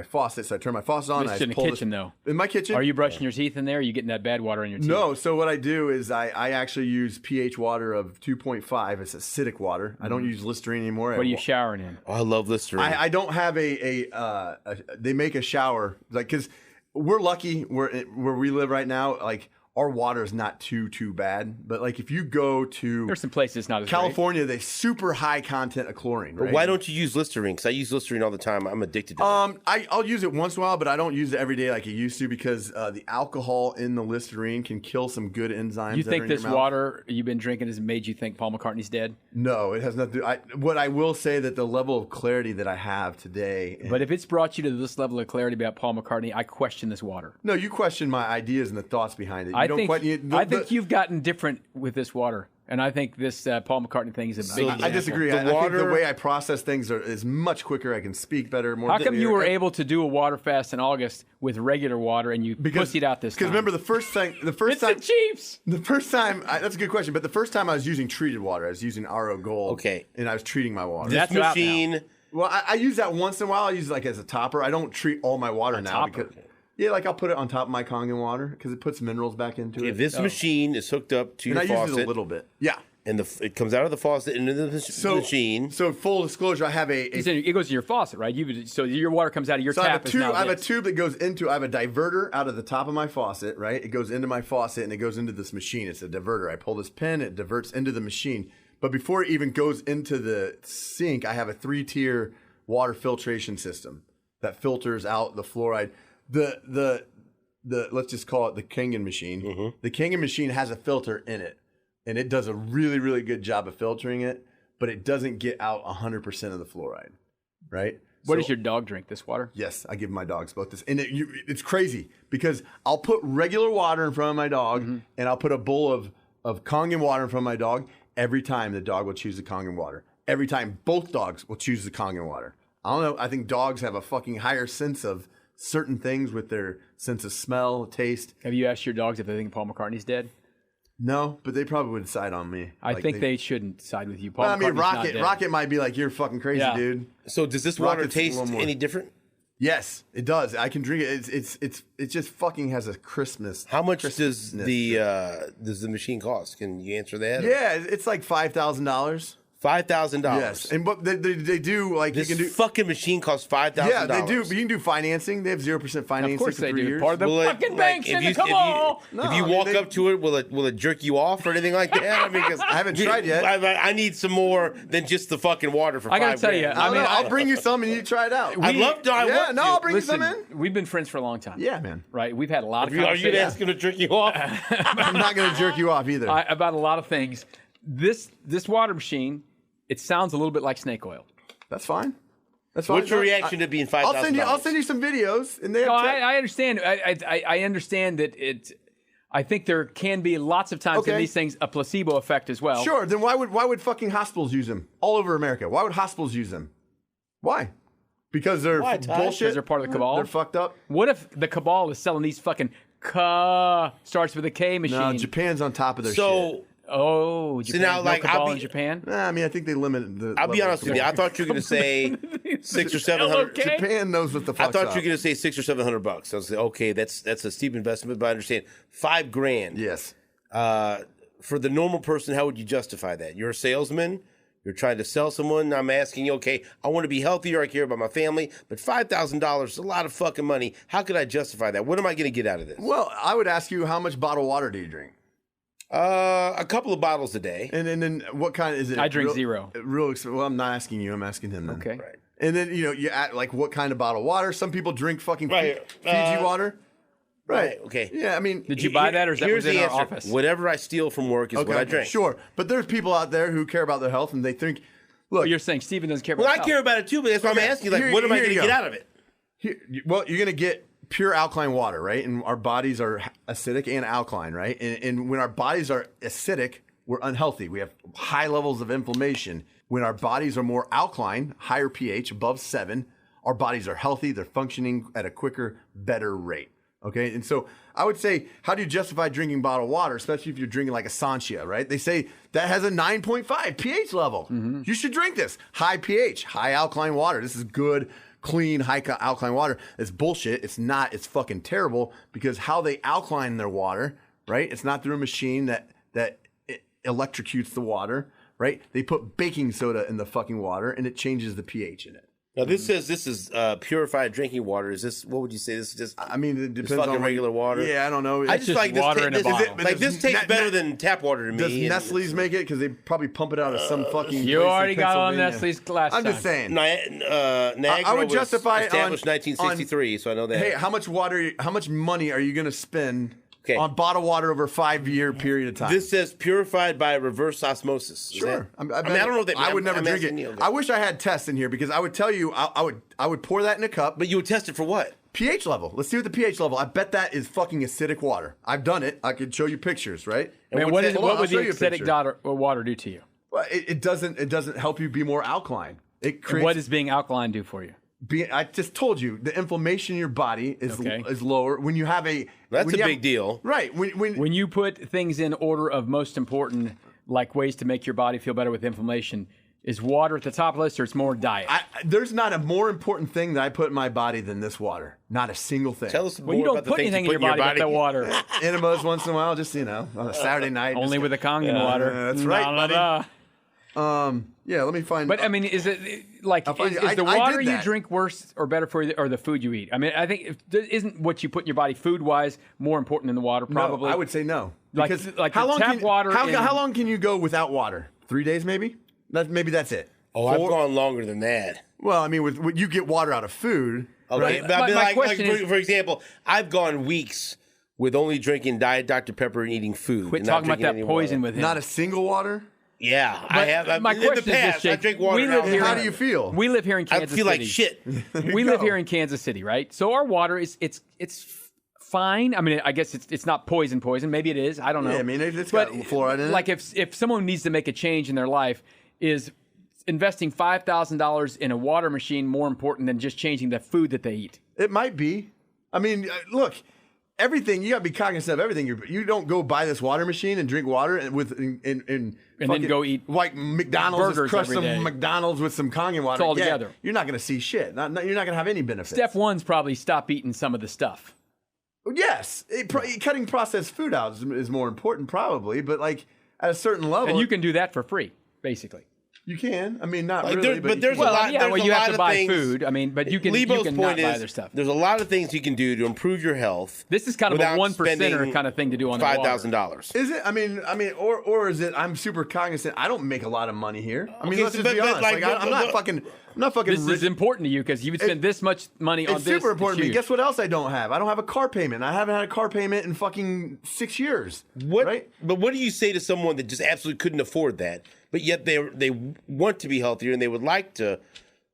faucet. So I turn my faucet on. This I is in the pull kitchen, this, though. In my kitchen. Are you brushing your teeth in there? Or are you getting that bad water in your teeth? No. So what I do is I actually use pH water of 2.5. It's acidic water. I don't use Listerine anymore. What are you showering in? Oh, I love Listerine. I don't have they make a shower because we're lucky where we live right now. Like our water is not too bad, but like if you go to There's some places not as California, they super high content of chlorine. Right? Why don't you use Listerine? Because I use Listerine all the time. I'm addicted to it. I'll use it once in a while, but I don't use it every day like I used to because the alcohol in the Listerine can kill some good enzymes. You that think are in your this mouth. water you've been drinking has made you think Paul McCartney's dead? No, it has nothing to do. What I will say that the level of clarity that I have today. But if it's brought you to this level of clarity about Paul McCartney, I question this water. No, you question my ideas and the thoughts behind it. You I think you've gotten different with this water, and I think this Paul McCartney thing is a big example. I disagree. The I think water- the way I process things is much quicker. I can speak better. More. How come you were able to do a water fast in August with regular water and you pussied out this time? Because remember the first it's time, the Chiefs. the first time that's a good question. But the first time I was using treated water, I was using RO Gold. Okay. and I was treating my water. This That's out now. machine. Well, I use that once in a while. I use it like as a topper. I don't treat all my water now topper. because like I'll put it on top of my Kangen water because it puts minerals back into If it. this machine is hooked up to and your I use faucet, it a little bit. Yeah. and it comes out of the faucet into the machine. So full disclosure, I have It goes to your faucet, right? So your water comes out of your So tap. I have a is tube. now I have a this. tube that goes into. I have a diverter out of the top of my faucet. Right, it goes into my faucet and it goes into this machine. It's a diverter. I pull this pin. It diverts into the machine. But before it even goes into the sink, I have a 3-tier water filtration system that filters out the fluoride. The let's just call it the Kangen machine. Mm-hmm. The Kangen machine has a filter in it, and it does a really really good job of filtering it. But it doesn't get out 100% of the fluoride. Right. What So- does your dog drink? This water? Yes, I give my dogs both this. And it's crazy because I'll put regular water in front of my dog and I'll put a bowl of Kangen water in front of my dog. Every time the dog will choose the Kangen water. Every time both dogs will choose the Kangen water. I don't know. I think dogs have a fucking higher sense of certain things with their sense of smell, taste. Have you asked your dogs if they think Paul McCartney's dead? No, but they probably would side on me. I Like think they shouldn't side with you. Paul I mean, McCartney's not dead. Rocket might be like, you're fucking crazy, Yeah. dude. So does this water Rocket's a taste little more. any different? Yes, it does. I can drink it. It just fucking has a crispness. How much does crispness. the machine cost? Can you answer that? Yeah, it's like $5,000. $5,000. Yes, and but they do like This you can do. fucking machine costs $5,000. Yeah, they do. But you can do financing. They have 0% financing. Of course for they 3 do. years. Part of the fucking banks in the Cabal. If you walk up to it, will it jerk you off or anything like that? I mean, 'cause I haven't tried yet. I need some more than just the fucking water for I gotta $5 tell you, grand. I mean, I'll bring you some and you try it out. I'd love to. I yeah, want no, to. I'll bring Listen, you some in. we've been friends for a long time. Yeah, man. Right? We've had a lot of Are you conversations asking to jerk you off? I'm not going to jerk you off either. about a lot of things. This water machine, it sounds a little bit like snake oil. That's fine. That's fine. What's your reaction to being $5,000? I'll send you some videos, and they have. No, I understand. I understand that it. I think there can be lots of times in Okay. these things a placebo effect as well. Sure. Then why would fucking hospitals use them all over America? Why would hospitals use them? Why? Because they're Why, Ty? bullshit. Because they're part of the Cabal. They're fucked up. What if the Cabal is selling these fucking starts with a K machine? No, Japan's on top of their shit. So Oh, Japan. now, No like, Cabal in Japan. Nah, I mean, I think they limit the. I'll be level honest of with you. I Cabal. thought you were going to say $600 or $700. Okay. Japan knows what the fuck's I thought up. you were going to say $600 or $700. I was like, okay, that's a steep investment, but I understand $5,000. Yes. For the normal person, how would you justify that? You're a salesman. You're trying to sell someone. I'm asking you, okay, I want to be healthier. I care about my family, but $5,000 is a lot of fucking money. How could I justify that? What am I going to get out of this? Well, I would ask you, how much bottled water do you drink? A couple of bottles a day. And then what kind is it? I drink real, zero. Well, I'm not asking you. I'm asking him then. Okay. Right. And then you add like what kind of bottled water? Some people drink fucking Right. Fiji water. Right. Okay. Yeah, I mean, Did you buy that, or is that Here's within the our answer. office? Whatever I steal from work is what I drink. Sure, but there's people out there who care about their health and they think, look, Well, you're saying Steven doesn't care about Well, I health. care about it too, but that's why Okay. I'm asking you, like, Here- what am I here going to you get go. out of it? well, you're gonna get pure alkaline water, right? And our bodies are acidic and alkaline, right? And when our bodies are acidic, we're unhealthy. We have high levels of inflammation. When our bodies are more alkaline, higher pH, above 7, our bodies are healthy. They're functioning at a quicker, better rate. Okay, and so I would say, how do you justify drinking bottled water, especially if you're drinking like a Sanchia, right? They say that has a 9.5 pH level. You should drink this. High pH, high alkaline water. This is good, clean, high alkaline water. It's bullshit. It's not. It's fucking terrible because how they alkaline their water, right? It's not through a machine that it electrocutes the water, right? They put baking soda in the fucking water and it changes the pH in it. Now, this says this is purified drinking water. Is this, what would you say? This is just I mean, it depends fucking on regular water? Yeah, I don't know. I It's just like water this. in a This, bottle. But like, this does tastes Ne- better Ne- than tap water to me. Does and- Nestle's make it? Because they probably pump it out of some fucking. You place in already got on Pennsylvania. Nestle's last I'm time. just saying. Niagara I would was justify established 1963, so I know that. Hey, how much water? How much money are you going to spend Okay. on bottled water over a 5-year period of time? This says purified by reverse osmosis. Is Sure. that- I don't know what that means. I would never I'm drink asking it. you. I wish I had tests in here because I would tell you. I would pour that in a cup. But you would test it for what? pH level. Let's see what the pH level. I bet that is fucking acidic water. I've done it. I could show you pictures, right? Man, what's that? what I'll would the show you a acidic picture. water do to you? Well, it doesn't help you be more alkaline. It creates. What does being alkaline do for you? I just told you the inflammation in your body is Okay. is lower when you have a. That's when a you big have- deal. right? When you put things in order of most important, like ways to make your body feel better with inflammation, is water at the top of the list, or it's more diet? there's not a more important thing that I put in my body than this water. Not a single thing. Tell us well, you more don't about the put things anything you in put your body but the water. Enemas once in a while, just on a Saturday night. Only just- with the Kangen water. that's right, buddy. Da-da-da. Yeah, let me find. But I mean, is it like find is you- the I water did you that. drink worse or better for you, or the food you eat? I mean, I think isn't what you put in your body food wise more important than the water? Probably. No, I would say no. Like- Because like how the long tap can, water How, in- how long can you go without water? 3 days, maybe. Maybe that's it. Oh, I've gone longer than that. Well, I mean, with you get water out of food. Okay, Right? but I mean, My like question is- for example, I've gone weeks with only drinking Diet Dr. Pepper and eating food. Quit and not talking about drinking that any poison water. with him. Not a single water. Yeah, I have. my in the question is this, past, I Jake. drink water. We live now. here- How do you feel? we live here in I Kansas feel like City. shit. We live go. here in Kansas City, right? So our water is it's fine. I mean, I guess it's not poison. Maybe it is. I don't know. Yeah, I mean, it's But, got fluoride in it. Like if someone needs to make a change in their life, is investing $5,000 in a water machine more important than just changing the food that they eat? It might be. I mean, look, everything you got to be cognizant of everything. You don't go buy this water machine and drink water and then fucking- go eat like McDonald's. burgers Just crush every some day. McDonald's with some Kangen water. It's all Yeah, together. You're not going to see shit. You're not going to have any benefits. Step one's probably stop eating some of the stuff. Yes, cutting processed food out is more important, probably. But like at a certain level, And you can do that for free, basically. You can. I mean, not Like, really, but there's a Well, lot. yeah, there's well, a you have lot to of buy things. food. I mean, but you can Lebo's not point buy is their stuff. there's a lot of things you can do to improve your health. This is kind of a without 1%er spending kind of thing to do on the water. $5,000. Is it? I mean, or is it? I'm super cognizant. I don't make a lot of money here. I mean, Okay, let's so- just be but, honest. like, Like, I'm not fucking This rich. is important to you because you would spend this much money on It's this. super important to me. huge. Guess what else I don't have? I don't have a car payment. I haven't had a car payment in fucking 6 years. What? Right? But what do you say to someone that just absolutely couldn't afford that, but yet they want to be healthier and they would like to?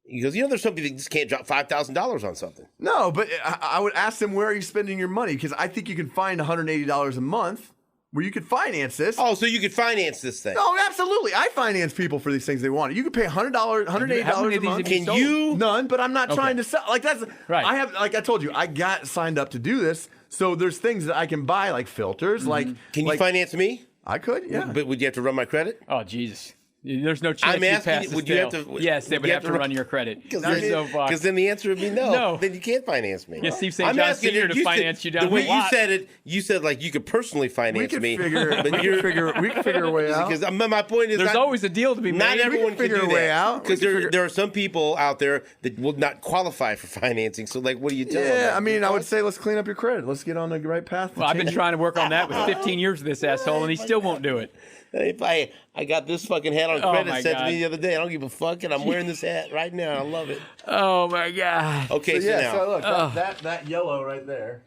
Because there's some people that just can't drop $5,000 on something. No, but I would ask them, where are you spending your money? Because I think you can find $180 a month where you could finance this. Oh, so you could finance this thing? No, absolutely. I finance people for these things they want. You could pay $100, $180 How many a of these month. have you Can sold? you? None, but I'm not trying to sell. Like that's Right. I have, like I told you, I got signed up to do this. So there's things that I can buy, like filters, like Can you like, finance me? I could, yeah. But would you have to run my credit? Oh, Jesus. There's no chance I'm you asking pass you, this would you have deal. to- Yes, they would would you have have to to run your credit. Because You're so fucked. then the answer would be no. No. Then you can't finance me. Yeah, Steve St. I'm John asking Sr. to you finance you down the way the lot. you said it. You said like you could personally finance we could me. figure but we you're can figure a way out. because my point is There's always a deal to be made. not everyone can figure do a way that out. because We can figure- there are some people out there that will not qualify for financing. So like, what do you tell them? Yeah, Like, I mean, I would say let's clean up your credit. Let's get on the right path. Well, I've been trying to work on that with 15 years of this asshole, and he still won't do it. If I got this fucking hat on Oh, credit my sent to God. me the other day. I don't give a fuck, and I'm wearing this hat right now. I love it. Oh, my God. Okay, so, now, So look, that yellow right there.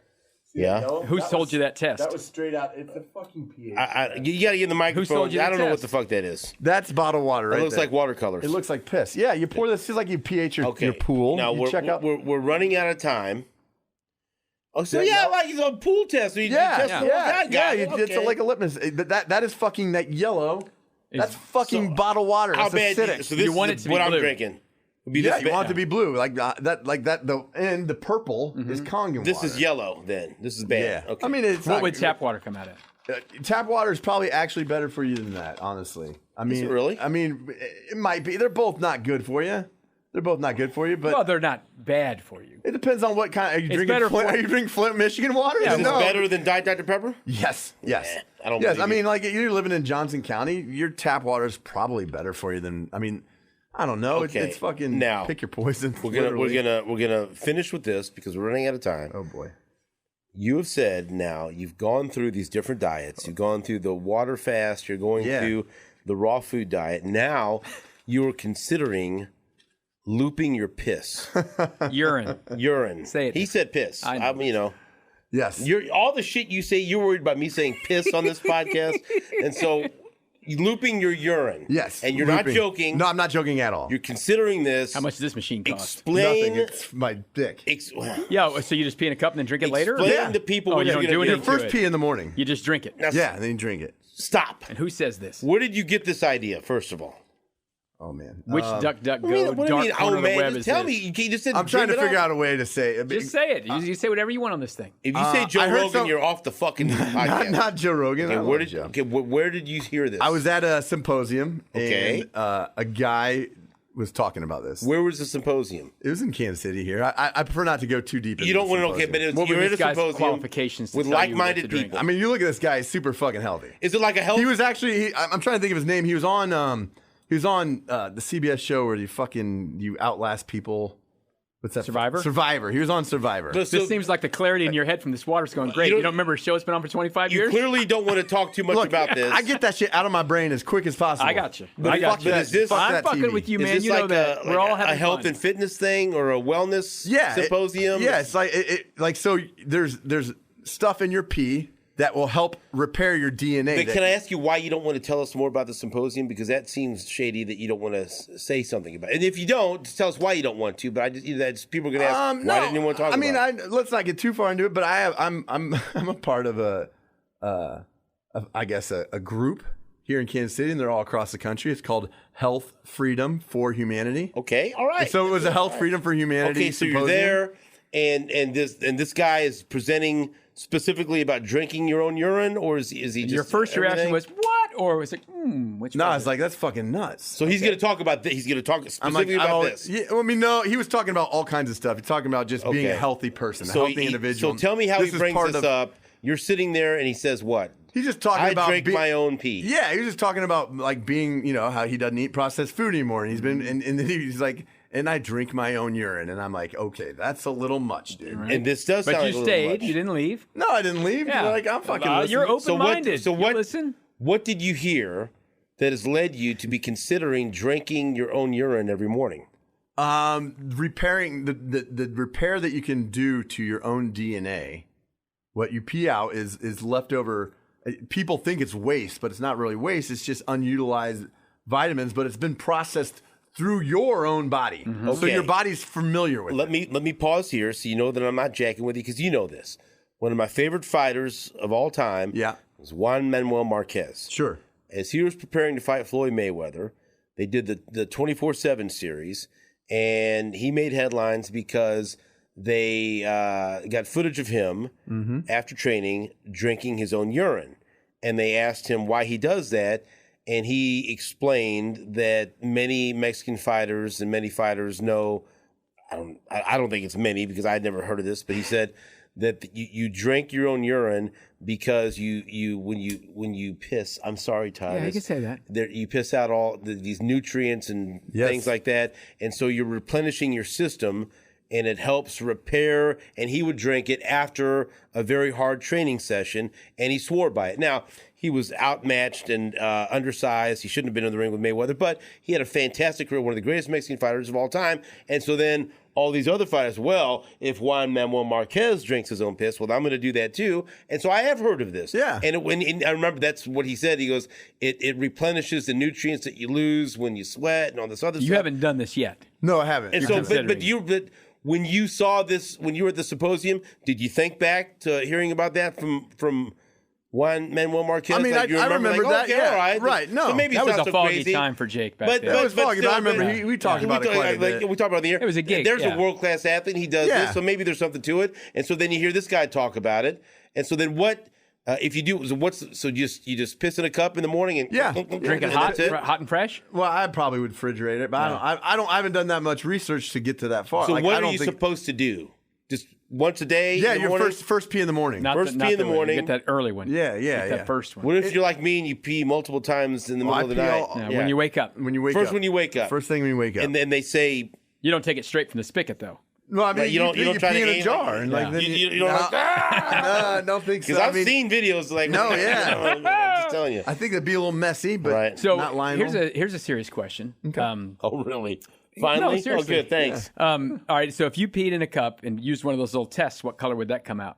See that Yeah. yellow? Who That sold was- you that test? That was straight out. It's a fucking pH. you got to get in the microphone. sold you the I don't know what test? the fuck that is. That's bottled water, right? It looks there. like watercolors. It looks like piss. Yeah, you pour this. It's like you pH your pool. Now you we're, check out. we're running out of time. Oh, so Yeah, yeah, yeah. like it's a pool test. So you Yeah, test yeah, the yeah. got it. It's Okay. like a litmus. But that is fucking that yellow. That's fucking bottled water. How That's bad? acidic. So this You want is it to be what I'm blue. drinking. It'd be Yeah, this you bad. want it to be blue, like that. The purple is Kangen This water. is yellow. Then this is bad. Yeah. Okay. I mean, it's What not would good. tap water come out at? Tap water is probably actually better for you than that. Honestly, I mean, it really? I mean, it might be. They're both not good for you. They're both not good for you, but Well, they're not bad for you. it depends on what kind. Are you It's drinking? better Flint, for- are you drinking Flint, Michigan water? Yeah, is this no. better than Diet Dr Pepper? Yes, yes. I don't Yes, believe I mean, you. like you're living in Johnson County, your tap water is probably better for you than. I mean, I don't know. Okay. It's fucking Now, pick your poison. We're gonna finish with this because we're running out of time. Oh boy. You have said now you've gone through these different diets. You've gone through the water fast. You're going Yeah. through the raw food diet. Now you are considering looping your piss, Urine. urine. Say it. He said piss. I know. You know, Yes. you're all the shit you say. You're worried about me saying piss on this podcast, and so you're looping your urine. Yes. and you're not Looping. joking. No, I'm not joking at all. You're considering this. How much does this machine cost? Explain. Nothing. It's my dick. Yeah, so you just pee in a cup and then drink it later? Explain Yeah. to people Oh, what you you're don't going do to it do. in- First pee in the morning. You just drink it. Now, Yeah, and then you drink it. Stop. And who says this? Where did you get this idea? First of all. Oh man. Which duck, duck, What do you go, mean- what do you dark mean, corner oh of the man, web just is tell this? me. You just said I'm trying to bring it figure up. out a way to say it. Just say it. You say whatever you want on this thing. If you say Joe I heard Rogan, you're off the fucking podcast. not Joe Rogan. I Okay, love where did Joe. where did you hear this? I was at a symposium, Okay. and a guy was talking about this. Where was the symposium? It was in Kansas City here. I prefer not to go too deep. You don't want to know. Okay, but it was, What were you're at this a guy's symposium qualifications to with tell you what to like-minded drink? people. I mean, you look at this guy; he's super fucking healthy. Is it like a health? He was actually. I'm trying to think of his name. He was on. The CBS show where you outlast people. What's that? Survivor? Survivor. He was on Survivor. But so This seems like the clarity in your head from this water's going great. You You don't- don't remember a show that's been on for 25 you years? clearly don't want to talk too much Look, about this. I get that shit out of my brain as quick as possible. I got you. But I got fuck you. that- Is this- fuck I'm that fucking TV. with you, Is man. this You know like that. a, We're all having a health fun. and fitness thing or a wellness symposium? Yeah, it's like like so. There's stuff in your pee that will help repair your DNA. But can I ask you why you don't want to tell us more about the symposium? Because that seems shady that you don't want to say something about it. And if you don't, just tell us why you don't want to. But I just that's people are going to ask why didn't you want to talk about it? let's not get too far into it. But I'm a part of a group here in Kansas City, and they're all across the country. It's called Health Freedom for Humanity. Okay, all right. So it was a Health Freedom for Humanity. Okay, so you're symposium. there, and this guy is presenting specifically about drinking your own urine, or is he just Your first reaction everything? was, what? Or was it, which No, one? it's like that's fucking nuts. So he's going to talk about this. He's going to talk specifically about this. Yeah, I mean, no, he was talking about all kinds of stuff. He's talking about just being a Okay. healthy person, a So healthy individual. So tell me how This he is brings part this of- up. You're sitting there, and he says what? He's just talking I about drink my own pee. Yeah, he was just talking about like being, how he doesn't eat processed food anymore, and he's been, and then he's like, and I drink my own urine, and I'm like, okay, that's a little much, dude. Right. And this does but sound you like a little stayed. much. You didn't leave. No, I didn't leave. Yeah. Like I'm fucking. Listening. You're open-minded. So what? You listen. What did you hear that has led you to be considering drinking your own urine every morning? Repairing the repair that you can do to your own DNA. What you pee out is leftover. People think it's waste, but it's not really waste. It's just unutilized vitamins, but it's been processed through your own body. Mm-hmm. So your body's familiar with it. Let me pause here so you know that I'm not jacking with you, because you know this. One of my favorite fighters of all time was Juan Manuel Marquez. Sure. As he was preparing to fight Floyd Mayweather, they did the 24/7 series, and he made headlines because they got footage of him after training drinking his own urine. And they asked him why he does that. And he explained that many Mexican fighters and many fighters know, I don't think it's many because I'd never heard of this, but he said that you drink your own urine because when you piss, I'm sorry, Todd. Yeah, you can say that. You piss out all these nutrients and things like that. And so you're replenishing your system, and it helps repair, and he would drink it after a very hard training session, and he swore by it. Now, he was outmatched and undersized. He shouldn't have been in the ring with Mayweather, but he had a fantastic career, one of the greatest Mexican fighters of all time. And so then all these other fighters, well, if Juan Manuel Marquez drinks his own piss, well, I'm going to do that too. And so I have heard of this. Yeah. And I remember that's what he said. He goes, it replenishes the nutrients that you lose when you sweat and all this other stuff. You haven't done this yet. No, I haven't. And so, but when you saw this, when you were at the symposium, did you think back to hearing about that from Juan Manuel Marquez? I mean, like, I remember like, that. okay, Yeah, all right. Right. No, so maybe that it's was not a so foggy crazy. time for Jake back then. It was foggy, but I still, remember we talked about it quite a bit. We talked about it the year. It was a gig. There's a world-class athlete. He does this, so maybe there's something to it. And so then you hear this guy talk about it. And so then what? If you do, you just piss in a cup in the morning and drink it hot and fresh. Well, I probably would refrigerate it, but I haven't done that much research to get to that far. So what are you supposed to do? Just once a day? Yeah, your first pee in the morning. First pee in the morning. You get that early one. Yeah. That first one. What if you're like me and you pee multiple times in the middle of the night? When you wake up. When you wake up. When you wake up. First thing when you wake up. And then they say you don't take it straight from the spicket though. No, I mean you don't try pee to in a jar and like then you don't like don't think so. Because I've seen videos like I'm just telling you. I think it'd be a little messy, but so not Lionel. here's a serious question. Okay. Oh really? Finally? No, seriously. Oh good, thanks. All right, so if you peed in a cup and used one of those little tests, what color would that come out?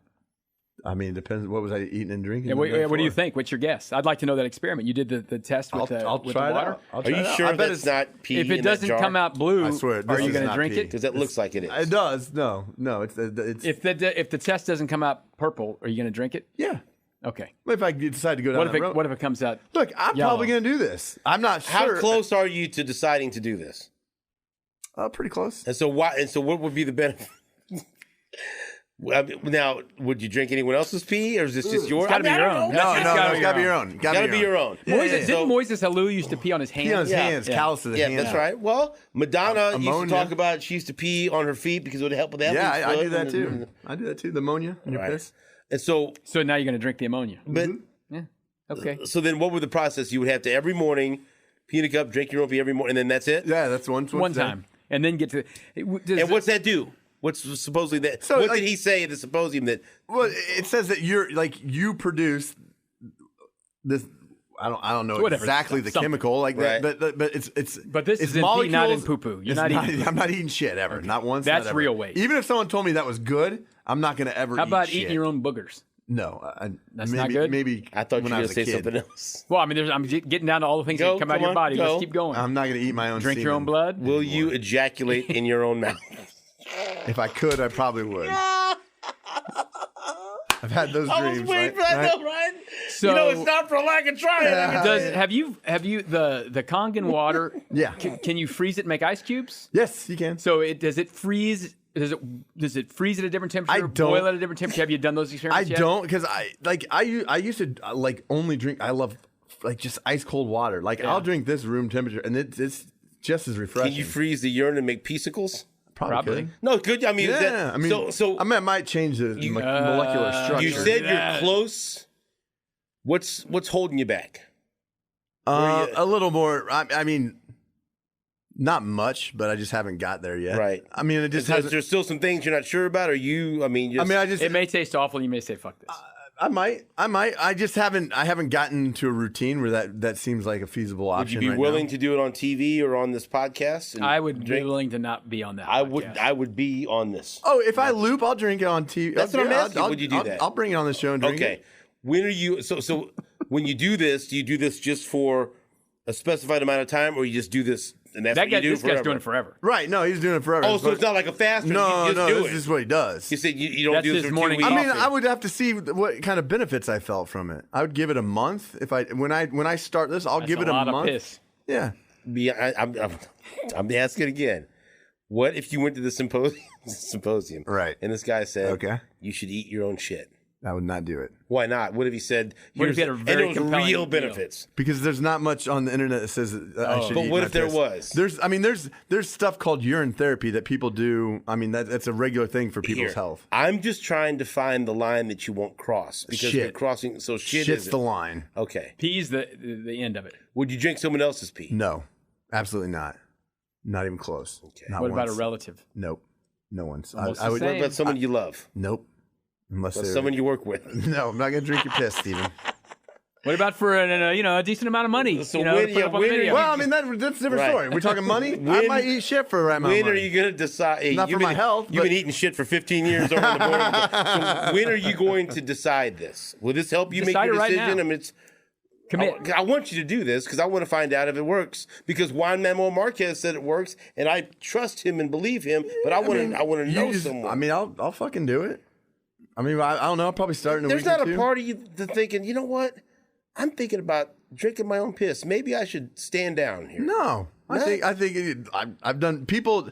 I mean, it depends. What was I eating and drinking? Yeah, what do you think? What's your guess? I'd like to know that experiment. You did the test with I'll with try the water. it out. Are you sure that's not pee? If it doesn't come out blue, I swear, are you going to drink it? Because that looks like it is. It does. No. It's If the test doesn't come out purple, are you going to drink it? yeah. Okay. If I decide to go down that road. What if it comes out? Look, I'm yellow? probably going to do this. I'm not sure. How close are you to deciding to do this? Pretty close. And so what would be the benefit? Now, would you drink anyone else's pee, or is this just yours? It's got to be your own. No, it's got to be your own. Got to be your own. Didn't Moises Alou used to pee on his hands? Pee on his hands, callous to the hands. Yeah, that's right. Well, Madonna used to Ammonia. talk about she used to pee on her feet because it would help with that. Yeah, I do that too. I do that too. The ammonia in your piss. And so now you're going to drink the ammonia. But yeah, okay. So then, what would the process? You would have to every morning pee in a cup, drink your own pee every morning, and then that's it. Yeah, that's one time, and then get to. And what's that do? What's supposedly that? So, what did he say at the symposium that? Well, it says that you produce this. I don't know exactly the chemical that, but it's. But this is molecules, pee, not in poo poo. I'm not eating shit ever, not once. That's not ever. real waste. Even if someone told me that was good, I'm not going to ever. How about shit. eating your own boogers? No, that's not good. Maybe I thought you were going to say something else. Well, I mean, I'm getting down to all the things that come out of your body. Let's keep going. I'm not going to eat my own. Drink your own blood. Will you ejaculate in your own mouth? If I could, I probably would. I've had those dreams. I was waiting for that, though, right? So, it's not for lack of trying. Have you the Kangen water? Yeah. Can you freeze it and make ice cubes? Yes, you can. So does it freeze? Does it freeze at a different temperature? I don't. Boil at a different temperature? Have you done those experiments yet? I don't, because I used to only drink. I love just ice cold water. I'll drink this room temperature, and it's just as refreshing. Can you freeze the urine and make piecicles? Probably. No, good. I mean, yeah. So I might change the molecular structure. You said you're close What's holding you back? A little more. I mean, not much, but I just haven't got there yet. Right. I mean, it just There's still some things you're not sure about, or you? I mean, it may taste awful. And you may say, "Fuck this." I might. I just haven't. I haven't gotten to a routine where that seems like a feasible option. Would you be willing to do it on TV or on this podcast? I would be willing to not be on that. I would be on this. Oh, if I loop, I'll drink it on TV. That's what I'm asking. Would you do that? I'll bring it on the show and drink it. Okay. When are you? So when you do you do this just for a specified amount of time, or you just do this? And that's what you do this forever? guy's doing it forever. Right? No, he's doing it forever. Oh, so it's not like a fast. No, you just do this it. is what he does. You said you don't That's do this his for morning 2 weeks. I mean, coffee. I would have to see what kind of benefits I felt from it. I would give it a month if when I start this. I'll give it a lot month. of piss. Yeah. I'm asking again. What if you went to the symposium, Right. and this guy said, Okay. you should eat your own shit? I would not do it Why not? What if he said, What if he had a very and it was compelling real deal? benefits? because there's not much on the internet that says that I should. But eat what my if there piss. was? There's stuff called urine therapy that people do. I mean, that's a regular thing for people's Here, health. I'm just trying to find the line that you won't cross because Shit. you're crossing. So shit Shit's is the it? line. Okay. Pee's the end of it. Would you drink someone else's pee? No, absolutely not. Not even close. Okay. Not What about once. a relative? Nope. No one's. Almost I the would. same. What about someone you love? Nope. Unless Or they're someone you work with? No, I'm not gonna drink your piss, Steven. What about for a decent amount of money? So to when- put yeah, up on the when are video? you- Well, I mean that's a different Right. story. We're talking money. I When- might eat shit for the right amount When of are money. you going to decide? Hey, Not for my health, You've but- been eating shit for 15 years over on the board. So when are you going to decide this? Will this help you Decide make your it right decision? now. I mean, it's. Commit. I want you to do this because I want to find out if it works. Because Juan Manuel Marquez said it works, and I trust him and believe him. But I want to You know just- someone. I mean, I'll fucking do it. I mean, I don't know. I'll probably start in a There's week or not a two. part of you that's thinking, you know what? I'm thinking about drinking my own piss. Maybe I should stand down here. No, I think I've done. People,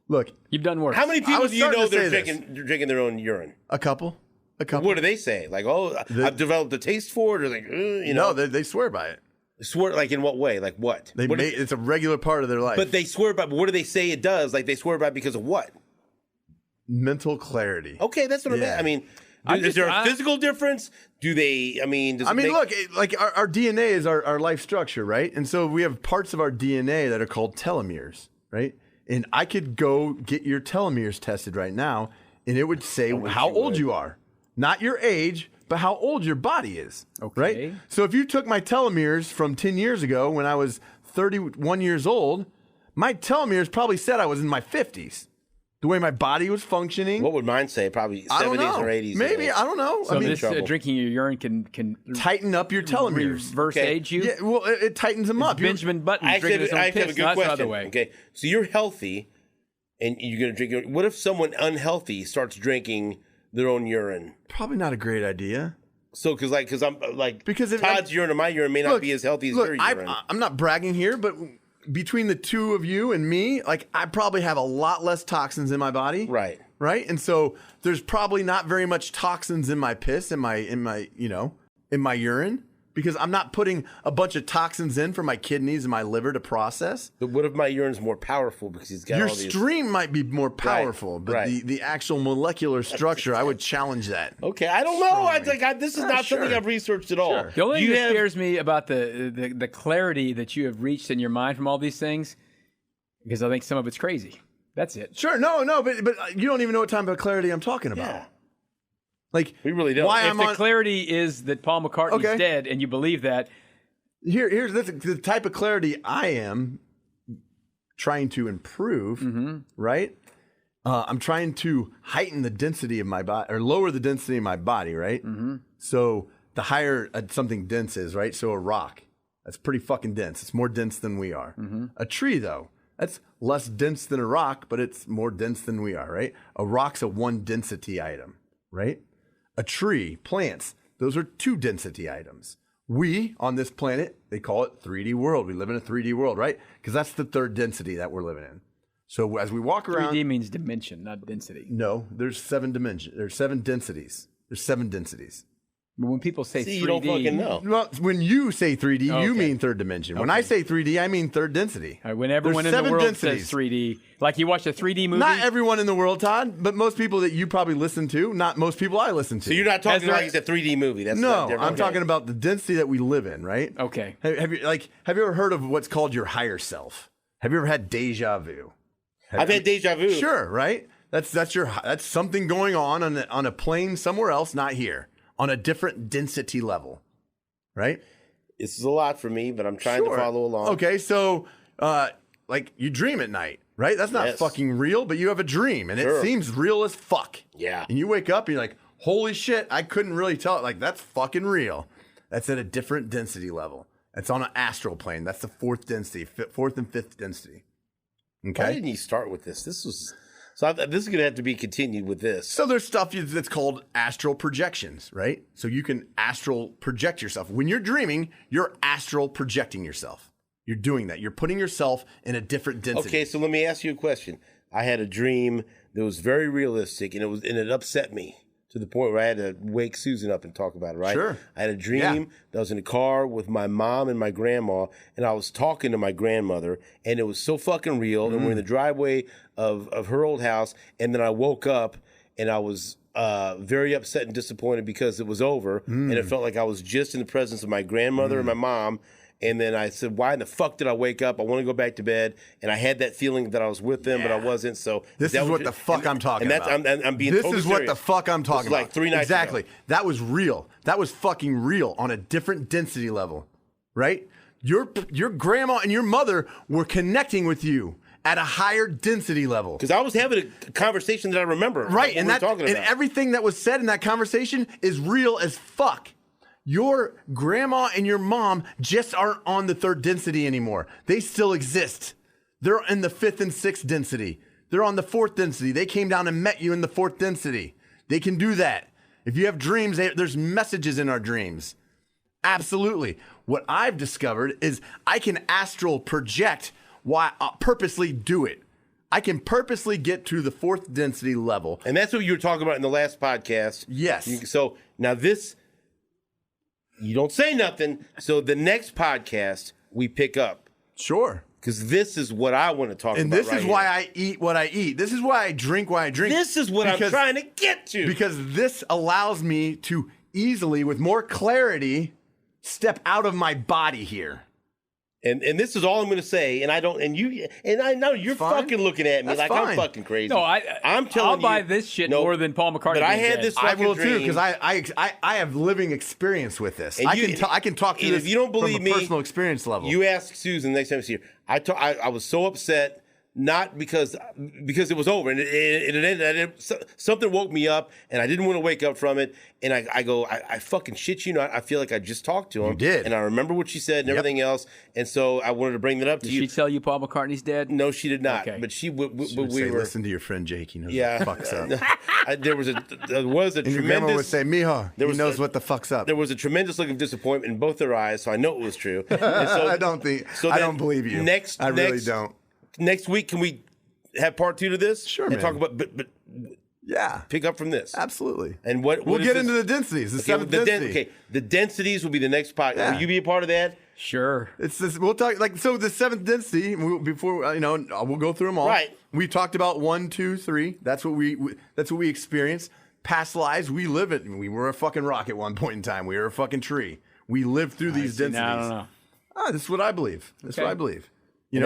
look, You've done worse. How many people was do you know starting to that are say this. drinking their own urine? a couple. What do they say? Like, oh, I've developed a taste for it, or like, you No, know, they swear by it. swear like in what way? Like what? What do- It's a regular part of their life. but they swear by. But what do they say it does? Like they swear by because of what? mental clarity. Okay, that's what Yeah. I mean. I'm Is just- there a physical difference? Do they? I mean, does it make, Look, like our DNA is our life structure, right? And so we have parts of our DNA that are called telomeres, right? And I could go get your telomeres tested right now, and it would say how old you are. Not your age, but how old your body is, Okay. right? So if you took my telomeres from 10 years ago when I was 31 years old, my telomeres probably said I was in my 50s. The way my body was functioning. What would mine say? Probably I don't 70s know. or 80s. Maybe, I don't know. So I mean, this drinking your urine can tighten up your telomeres. reverse Okay. age you. Yeah, well, it tightens them up. Benjamin Button I drinking his own actually have a piss. good No, that's the question. other way. Okay, so you're healthy, and you're going to drink. What if someone unhealthy starts drinking their own urine? Probably not a great idea. So, because I'm like, Because if- Todd's urine or my urine may not be as healthy as your urine. I'm not bragging here, but between the two of you and me, like I probably have a lot less toxins in my body. Right. Right. And so there's probably not very much toxins in my piss, in my urine, because I'm not putting a bunch of toxins in for my kidneys and my liver to process. But what if my urine's more powerful because he's got Your all these? stream might be more powerful, but right. the actual molecular structure, I would challenge that. Okay, I don't know. This is not something sure. I've researched at all. Sure. The only You thing that have- scares me about the clarity that you have reached in your mind from all these things, because I think some of it's crazy. That's it. Sure, no, but you don't even know what time of clarity I'm talking about. Yeah. Like We really don't. Why If I'm The on clarity is that Paul McCartney's Okay. dead, and you believe that. here's the type of clarity I am trying to improve. Right, I'm trying to heighten the density of my body or lower the density of my body. Right, so the higher something dense is, right. So a rock, that's pretty fucking dense. It's more dense than we are. A tree, though. That's less dense than a rock, but it's more dense than we are, right? A rock's a one density item, right? A tree, plants, those are two density items. We, on this planet, they call it 3D world. We live in a 3D world, right? Because that's the third density that we're living in. So as we walk around... 3D means dimension, not density. No, there's 7 dimensions. There's 7 densities. There's 7 densities. But when people say 3D, you don't fucking know. Well, when you say 3D, you Okay. mean third dimension. When I say 3D, I mean third density. All right, when everyone There's in the 7 world densities. says 3D, like you watch a 3D movie. Not everyone in the world, Todd, but most people that you probably listen to, not most people I listen to. So you're not talking there- like it's a 3D movie. That's No, not different. I'm talking about the density that we live in, right? Okay. Have you ever heard of what's called your higher self? Have you ever had deja vu? I've had deja vu. Sure, right? That's something going on a plane somewhere else, not here, on a different density level, right? This is a lot for me, but I'm trying to follow along. Okay, so like you dream at night, right? That's not Yes. fucking real, but you have a dream and it seems real as fuck. Yeah. And you wake up and you're like, holy shit, I couldn't really tell it. Like, that's fucking real. That's at a different density level. It's on an astral plane. That's the fourth density, fourth and fifth density. Why Okay. didn't you start with this? This is this is going to have to be continued with this. So there's stuff that's called astral projections, right? So you can astral project yourself. When you're dreaming, you're astral projecting yourself. You're doing that. You're putting yourself in a different density. Okay, so let me ask you a question. I had a dream that was very realistic, and it upset me to the point where I had to wake Susan up and talk about it, right? Sure. I had a dream Yeah. that I was in a car with my mom and my grandma, and I was talking to my grandmother, and it was so fucking real. And we're in the driveway of her old house, and then I woke up, and I was very upset and disappointed because it was over, and it felt like I was just in the presence of my grandmother and my mom. And then I said, why in the fuck did I wake up? I want to go back to bed. And I had that feeling that I was with them, but I wasn't. So This is what the fuck I'm talking about. I'm being This totally is what serious. the fuck I'm talking This is like about. 3 nights exactly. ago. That was real. That was fucking real on a different density level, right? Your grandma and your mother were connecting with you at a higher density level. Because I was having a conversation that I remember. Right, what and we were talking about. everything that was said in that conversation is real as fuck. Your grandma and your mom just aren't on the third density anymore. They still exist. They're in the fifth and sixth density. They're on the fourth density. They came down and met you in the fourth density. They can do that. If you have dreams, there's messages in our dreams. Absolutely. What I've discovered is I can astral project why purposely do it. I can purposely get to the fourth density level. And that's what you were talking about in the last podcast. Yes. So now this, you don't say nothing. So the next podcast we pick up. Sure. Because this is what I want to talk And about. this is why I eat what I eat. This is why I drink what I drink. This is what I'm trying to get to. Because this allows me to easily, with more clarity, step out of my body here. And this is all I'm going to say. And I know you're Fine. fucking looking at me That's like fine. I'm fucking crazy. No, I'm telling I'll you. buy this shit No, more than Paul McCartney. But I being had dead. this I fucking will dream. too, because I have living experience with this. And I can talk to you and if you don't believe from me, a personal experience level. You ask Susan next time she's here. I was so upset, not because it was over, and it ended. Something woke me up, and I didn't want to wake up from it. And I fucking shit you not. I feel like I just talked to him. You did. And I remember what she said and everything else. And so I wanted to bring that up to Did you. she tell you Paul McCartney's dead? No, she did not. Okay. But she She would we say, were. listen to your friend Jake. He knows Yeah. what the fuck's up. There was a And your grandma would tremendous. say, Mijo, he was knows a- what the fuck's up. There was a tremendous look of disappointment in both their eyes, so I know it was true. And so, I don't think. so I then don't believe you. I really don't. Next week, can we have part 2 to this? Sure, and man. talk about, but Yeah, pick up from this. absolutely. And what We'll is get this? into the densities. The seventh the density. the densities will be the next podcast. Yeah. Will you be a part of that? Sure. It's this. We'll talk like so. The seventh density. Before we'll go through them all. Right. We talked about 1, 2, 3. That's what we experienced. Past lives. We live it. We were a fucking rock at one point in time. We were a fucking tree. We lived through these densities. No, I don't know. This is what I believe. That's what Okay. I believe. And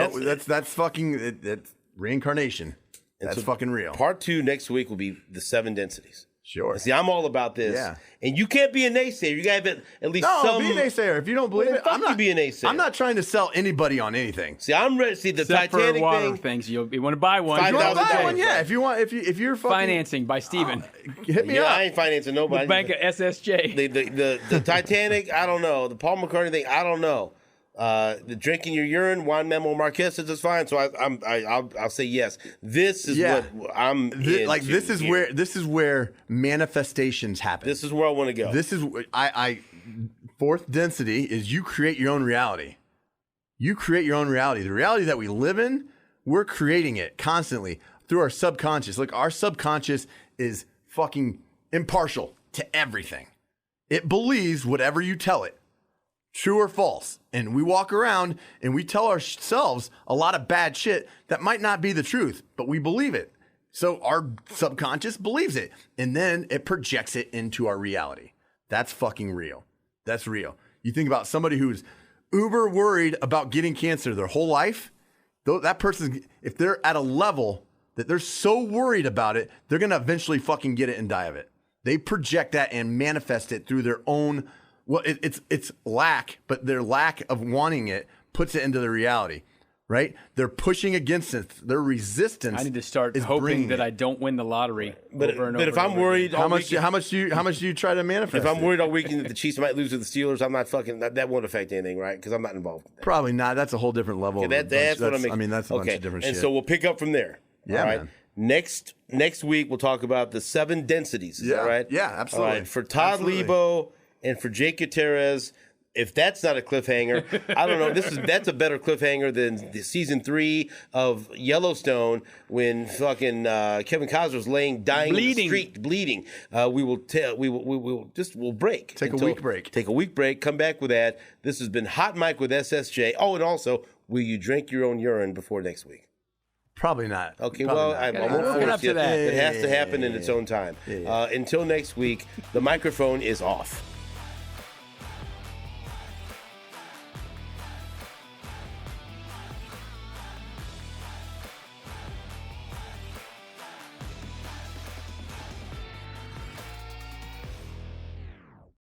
That's fucking that's reincarnation. That's so fucking real. Part 2 next week will be the 7 densities. Sure. See, I'm all about this. Yeah. And you can't be a naysayer. You got to have at least No, some. be a naysayer. If you don't believe Well, it, fuck I'm you not be a naysayer. I'm not trying to sell anybody on anything. See, I'm ready. See, the Except Titanic for water thing. things. You want to buy one. $5,000 You want to buy $1,000. one? Yeah. If you want, if you're fucking Financing by Steven. hit me Yeah, up. I ain't financing nobody. Bank of SSJ. The Titanic, I don't know. The Paul McCartney thing, I don't know. The drinking your urine, Juan Manuel Marquez says it's fine, so I'll say yes. This is Yeah. what I'm into This is where manifestations happen. This is where I want to go. This is fourth density is you create your own reality. You create your own reality. The reality that we live in, we're creating it constantly through our subconscious. Look, our subconscious is fucking impartial to everything. It believes whatever you tell it, true or false. And we walk around and we tell ourselves a lot of bad shit that might not be the truth, but we believe it. So our subconscious believes it, and then it projects it into our reality. That's fucking real. That's real. You think about somebody who's uber worried about getting cancer their whole life. That person, if they're at a level that they're so worried about it, they're going to eventually fucking get it and die of it. They project that and manifest it through their own, well, it's lack, but their lack of wanting it puts it into the reality, right? They're pushing against it. Their resistance. I need to start hoping that I don't win the lottery. But if I'm worried, how much do you try to manifest? If I'm worried all weekend that the Chiefs might lose to the Steelers, I'm not fucking. That won't affect anything, right? Because I'm not involved. Probably not. That's a whole different level. That's what I'm. I mean, that's a bunch of different shit. And so we'll pick up from there. Yeah, all right. man. Next week we'll talk about the 7 densities. Is that right? Yeah, absolutely. All right. For Todd Lebo and for Jake Gutierrez. If that's not a cliffhanger, I don't know. That's a better cliffhanger than the season 3 of Yellowstone when fucking Kevin Costner's dying in the street, bleeding. We'll break. Take a week break. Take a week break. Come back with that. This has been Hot Mike with SSJ. Oh, and also, will you drink your own urine before next week? Probably not. Okay, Probably I not. won't working force up you. to that. It has to happen in its own time. Until next week, the microphone is off.